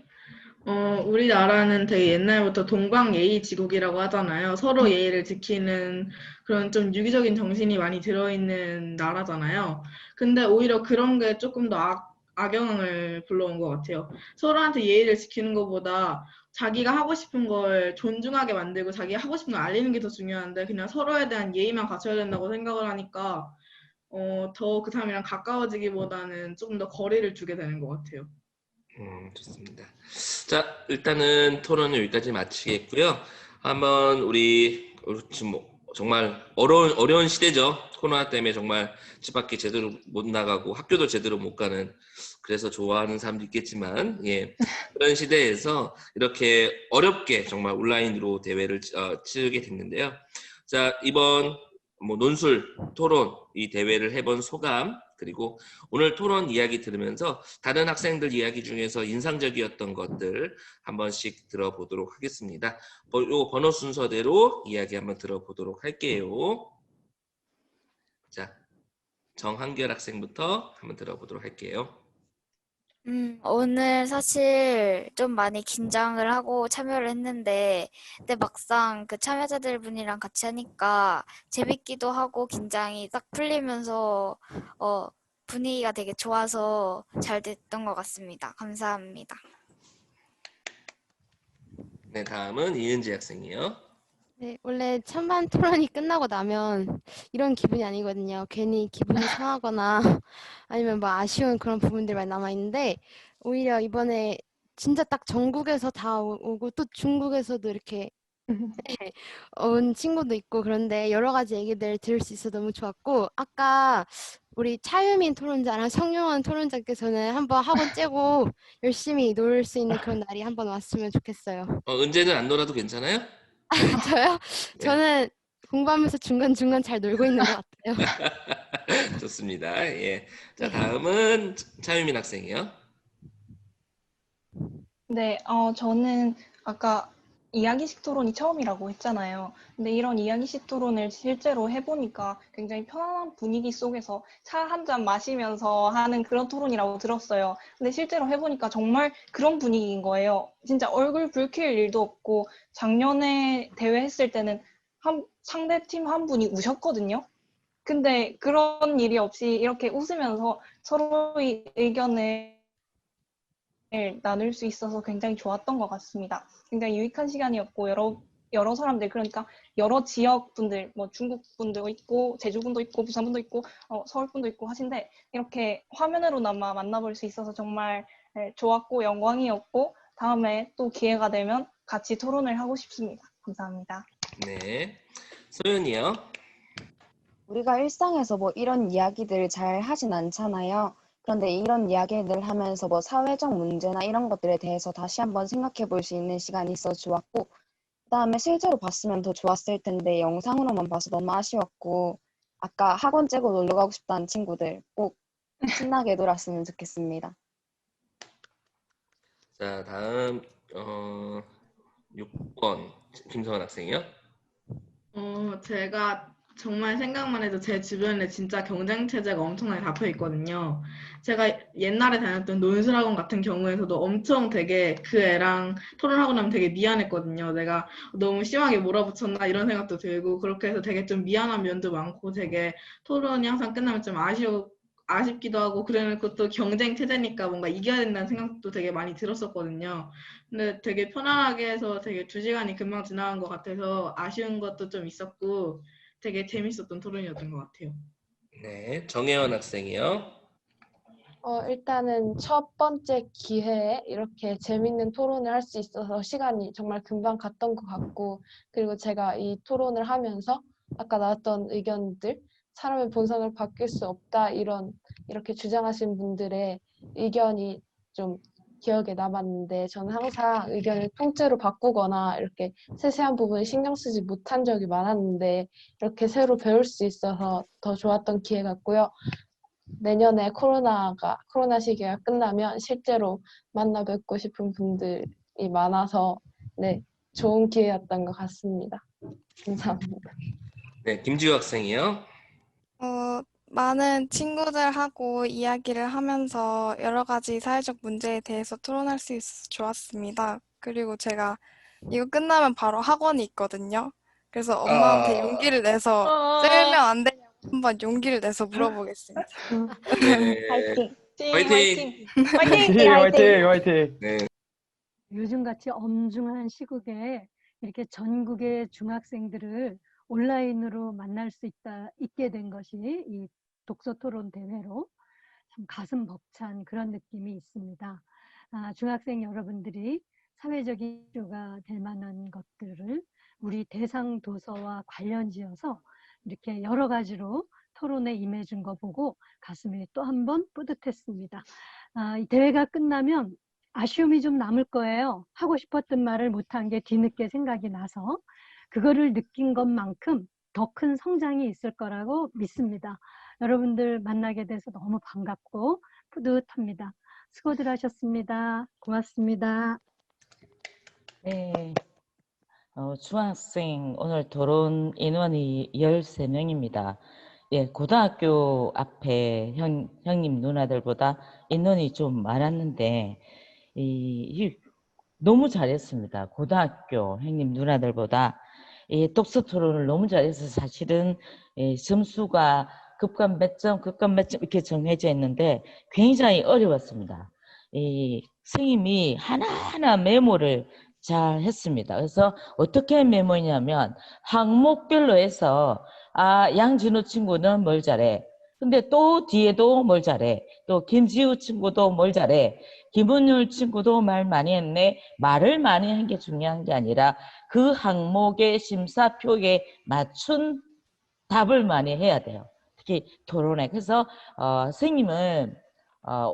우리나라는 되게 옛날부터 동방예의지국이라고 하잖아요. 서로 예의를 지키는 그런 좀 유기적인 정신이 많이 들어있는 나라잖아요. 근데 오히려 그런 게 조금 더 악영향을 불러온 것 같아요. 서로한테 예의를 지키는 것보다 자기가 하고 싶은 걸 존중하게 만들고 자기가 하고 싶은 걸 알리는 게 더 중요한데 그냥 서로에 대한 예의만 갖춰야 된다고 생각을 하니까 더 그 사람이랑 가까워지기보다는 조금 더 거리를 두게 되는 것 같아요. 좋습니다. 자, 일단은 토론은 여기까지 마치겠고요. 한번 우리 지금 정말 어려운 시대죠. 코로나 때문에 정말 집 밖에 제대로 못 나가고 학교도 제대로 못 가는, 그래서 좋아하는 사람도 있겠지만, 예, 그런 시대에서 이렇게 어렵게 정말 온라인으로 대회를 치르게 됐는데요. 자, 이번 논술 토론 이 대회를 해본 소감, 그리고 오늘 토론 이야기 들으면서 다른 학생들 이야기 중에서 인상적이었던 것들 한 번씩 들어보도록 하겠습니다. 요 번호 순서대로 이야기 한번 들어보도록 할게요. 자, 정한결 학생부터 한번 들어보도록 할게요. 오늘 사실 좀 많이 긴장을 하고 참여를 했는데, 근데 막상 그 참여자들 분이랑 같이 하니까 재밌기도 하고 긴장이 딱 풀리면서 분위기가 되게 좋아서 잘 됐던 것 같습니다. 감사합니다. 네, 다음은 이은지 학생이요. 네, 원래 찬반 토론이 끝나고 나면 이런 기분이 아니거든요. 괜히 기분이 상하거나 아니면 뭐 아쉬운 그런 부분들이 많이 남아있는데, 오히려 이번에 진짜 딱 전국에서 다 오고 또 중국에서도 이렇게 온 친구도 있고 그런데 여러 가지 얘기들 들을 수 있어서 너무 좋았고, 아까 우리 차유민 토론자랑 성용원 토론자께서는 한번 학원 째고 열심히 놀 수 있는 그런 날이 한번 왔으면 좋겠어요. 은재는 안 놀아도 괜찮아요? 저요? 저는 공부하면서 중간중간 잘 놀고 있는 것 같아요. 좋습니다. 예. 자, 다음은 차유민 학생이요. 네, 저는 아까 이야기식 토론이 처음이라고 했잖아요. 근데 이런 이야기식 토론을 실제로 해보니까 굉장히 편안한 분위기 속에서 차 한 잔 마시면서 하는 그런 토론이라고 들었어요. 근데 실제로 해보니까 정말 그런 분위기인 거예요. 진짜 얼굴 붉힐 일도 없고, 작년에 대회 했을 때는 상대팀 한 분이 우셨거든요. 근데 그런 일이 없이 이렇게 웃으면서 서로의 의견을 나눌 수 있어서 굉장히 좋았던 것 같습니다. 굉장히 유익한 시간이었고, 여러 사람들, 그러니까 여러 지역 분들, 뭐 중국 분도 있고, 제주 분도 있고, 부산 분도 있고, 서울 분도 있고 하신데, 이렇게 화면으로나마 만나볼 수 있어서 정말 좋았고 영광이었고, 다음에 또 기회가 되면 같이 토론을 하고 싶습니다. 감사합니다. 네. 소연이요. 우리가 일상에서 뭐 이런 이야기들을 잘 하진 않잖아요. 그런데 이런 이야기들 하면서 뭐 사회적 문제나 이런 것들에 대해서 다시 한번 생각해 볼 수 있는 시간이 있어 좋았고, 그다음에 실제로 봤으면 더 좋았을 텐데 영상으로만 봐서 너무 아쉬웠고, 아까 학원 째고 놀러 가고 싶다는 친구들 꼭 신나게 놀았으면 좋겠습니다. 자, 다음 6번 김성원 학생이요. 제가 정말 생각만 해도 제 주변에 진짜 경쟁 체제가 엄청나게 잡혀 있거든요. 제가 옛날에 다녔던 논술학원 같은 경우에서도 엄청 되게 그 애랑 토론하고 나면 되게 미안했거든요. 내가 너무 심하게 몰아붙였나 이런 생각도 들고, 그렇게 해서 되게 좀 미안한 면도 많고, 되게 토론이 항상 끝나면 좀 아쉽기도 하고, 그러는 것도 경쟁 체제니까 뭔가 이겨야 된다는 생각도 되게 많이 들었었거든요. 근데 되게 편안하게 해서 되게 2시간이 금방 지나간 것 같아서 아쉬운 것도 좀 있었고, 되게 재밌었던 토론이었던 것 같아요. 네, 정혜원 학생이요. 일단은 첫 번째 기회에 이렇게 재밌는 토론을 할 수 있어서 시간이 정말 금방 갔던 것 같고, 그리고 제가 이 토론을 하면서 아까 나왔던 의견들, 사람의 본성을 바뀔 수 없다, 이렇게 주장하신 분들의 의견이 좀 기억에 남았는데, 저는 항상 의견을 통째로 바꾸거나 이렇게 세세한 부분에 신경 쓰지 못한 적이 많았는데, 이렇게 새로 배울 수 있어서 더 좋았던 기회 같고요. 내년에 코로나 시기가 끝나면 실제로 만나 뵙고 싶은 분들이 많아서 네, 좋은 기회였던 것 같습니다. 감사합니다. 네, 김지우 학생이요. 많은 친구들하고 이야기를 하면서 여러 가지 사회적 문제에 대해서 토론할 수 있어서 좋았습니다. 그리고 제가 이거 끝나면 바로 학원이 있거든요. 그래서 엄마한테 용기를 내서 떼면 안 되냐고 한번 용기를 내서 물어보겠습니다. 네. 화이팅! 화이팅! 화이팅! 네. 요즘같이 엄중한 시국에 이렇게 전국의 중학생들을 온라인으로 만날 수 있게 된 것이 이 독서 토론 대회로 참 가슴 벅찬 그런 느낌이 있습니다. 중학생 여러분들이 사회적인 이슈가 될 만한 것들을 우리 대상 도서와 관련지어서 이렇게 여러 가지로 토론에 임해준 거 보고 가슴이 또 한 번 뿌듯했습니다. 이 대회가 끝나면 아쉬움이 좀 남을 거예요. 하고 싶었던 말을 못한 게 뒤늦게 생각이 나서 그거를 느낀 것만큼 더 큰 성장이 있을 거라고 믿습니다. 여러분들 만나게 돼서 너무 반갑고 뿌듯합니다. 수고들 하셨습니다. 고맙습니다. 네. 중학생 오늘 토론 인원이 13명입니다. 예, 고등학교 앞에 형님 누나들보다 인원이 좀 많았는데 너무 잘했습니다. 고등학교 형님 누나들보다 독서 토론을 너무 잘해서 사실은 점수가 급간 몇 점 이렇게 정해져 있는데 굉장히 어려웠습니다. 선생님이 하나하나 메모를 잘 했습니다. 그래서 어떻게 메모냐면 항목별로 해서 양진우 친구는 뭘 잘해. 근데 또 뒤에도 뭘 잘해. 또 김지우 친구도 뭘 잘해. 김은율 친구도 말 많이 했네. 말을 많이 한 게 중요한 게 아니라 그 항목의 심사표에 맞춘 답을 많이 해야 돼요. 특히 토론회. 그래서 선생님은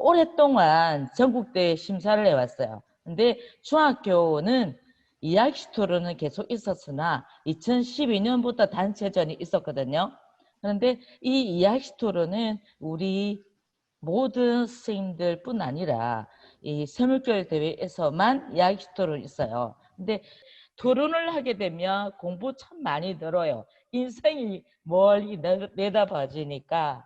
오랫동안 전국대회 심사를 해왔어요. 근데 중학교는 이야기 토론은 계속 있었으나 2012년부터 단체전이 있었거든요. 그런데 이 이야기 토론은 우리 모든 선생님들 뿐 아니라 이 세물별 대회에서만 이야기 토론이 있어요. 근데 토론을 하게 되면 공부 참 많이 늘어요. 인생이 멀리 내다봐지니까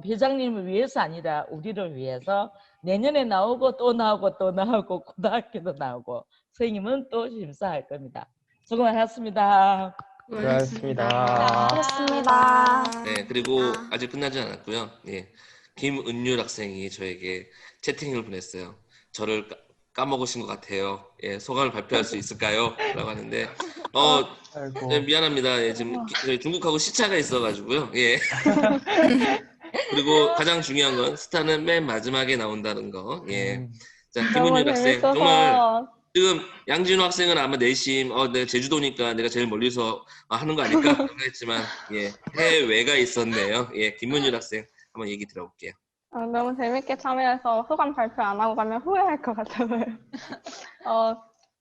회장님을 위해서 아니라 우리를 위해서 내년에 나오고 또 나오고 또 나오고 고등학교도 나오고 선생님은 또 심사할 겁니다. 수고 많았습니다. 수고하셨습니다. 네, 그리고 아직 끝나지 않았고요. 예, 김은율 학생이 저에게 채팅을 보냈어요. 저를 까먹으신 것 같아요. 예, 소감을 발표할 수 있을까요? 라고 하는데 네, 미안합니다. 예, 지금 저희 중국하고 시차가 있어가지고요. 예. 그리고 가장 중요한 건 스타는 맨 마지막에 나온다는 거. 예. 자, 김은율 학생 정말 지금 양진호 학생은 아마 내심 내가 제주도니까 내가 제일 멀리서 하는 거 아닐까 생각했지만 예, 해외가 있었네요. 예, 김문율 학생 한번 얘기 들어볼게요. 너무 재밌게 참여해서 소감 발표 안 하고 가면 후회할 것 같아서요.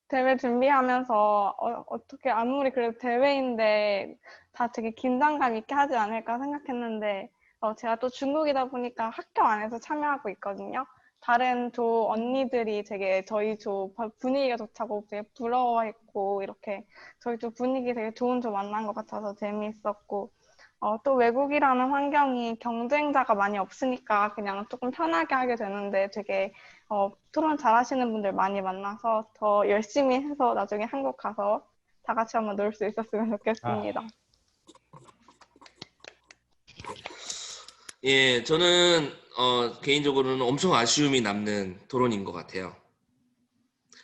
대회 준비하면서 어떻게 아무리 그래도 대회인데 다 되게 긴장감 있게 하지 않을까 생각했는데 제가 또 중국이다 보니까 학교 안에서 참여하고 있거든요. 다른 조 언니들이 되게 저희 조 분위기가 좋다고 되게 부러워했고 이렇게 저희 조 분위기 되게 좋은 조 만난 것 같아서 재미있었고 또 외국이라는 환경이 경쟁자가 많이 없으니까 그냥 조금 편하게 하게 되는데 되게 토론 잘하시는 분들 많이 만나서 더 열심히 해서 나중에 한국 가서 다 같이 한번 놀 수 있었으면 좋겠습니다. 예, 저는 개인적으로는 엄청 아쉬움이 남는 토론인 것 같아요.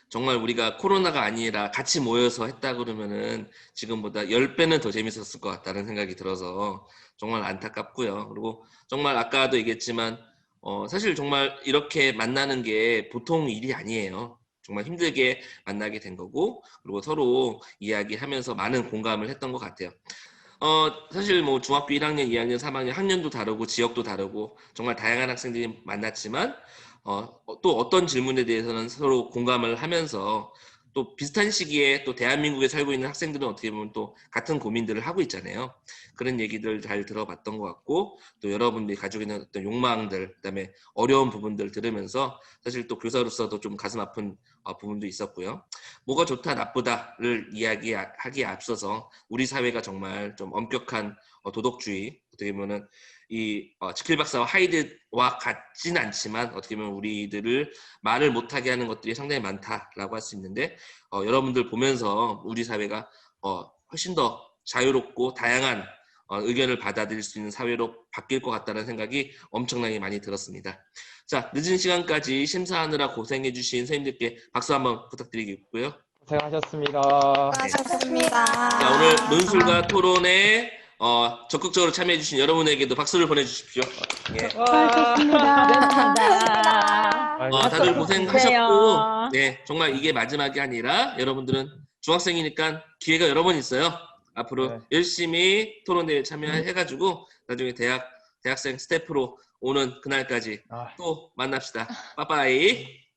정말 우리가 코로나가 아니라 같이 모여서 했다 그러면은 지금보다 10배는 더 재밌었을 것 같다는 생각이 들어서 정말 안타깝고요. 그리고 정말 아까도 얘기했지만 사실 정말 이렇게 만나는 게 보통 일이 아니에요. 정말 힘들게 만나게 된 거고 그리고 서로 이야기하면서 많은 공감을 했던 것 같아요. 사실 뭐 중학교 1학년, 2학년, 3학년 학년도 다르고 지역도 다르고 정말 다양한 학생들이 만났지만 또 어떤 질문에 대해서는 서로 공감을 하면서 또 비슷한 시기에 또 대한민국에 살고 있는 학생들은 어떻게 보면 또 같은 고민들을 하고 있잖아요. 그런 얘기들 잘 들어봤던 것 같고 또 여러분들이 가지고 있는 어떤 욕망들 그다음에 어려운 부분들 들으면서 사실 또 교사로서도 좀 가슴 아픈 부분도 있었고요. 뭐가 좋다 나쁘다를 이야기하기에 앞서서 우리 사회가 정말 좀 엄격한 도덕주의 어떻게 보면은 이 지킬 박사와 하이드와 같진 않지만 어떻게 보면 우리들을 말을 못하게 하는 것들이 상당히 많다라고 할 수 있는데 여러분들 보면서 우리 사회가 훨씬 더 자유롭고 다양한 의견을 받아들일 수 있는 사회로 바뀔 것 같다는 생각이 엄청나게 많이 들었습니다. 자, 늦은 시간까지 심사하느라 고생해주신 선생님들께 박수 한번 부탁드리겠고요. 고생하셨습니다. 수고하셨습니다. 자, 오늘 논술과 토론에 적극적으로 참여해주신 여러분에게도 박수를 보내주십시오. 예. 다들 고생하셨고, 네, 정말 이게 마지막이 아니라 여러분들은 중학생이니까 기회가 여러 번 있어요. 앞으로 열심히 토론대회 참여해가지고 나중에 대학생 스태프로 오는 그날까지 또 만납시다. 빠빠이.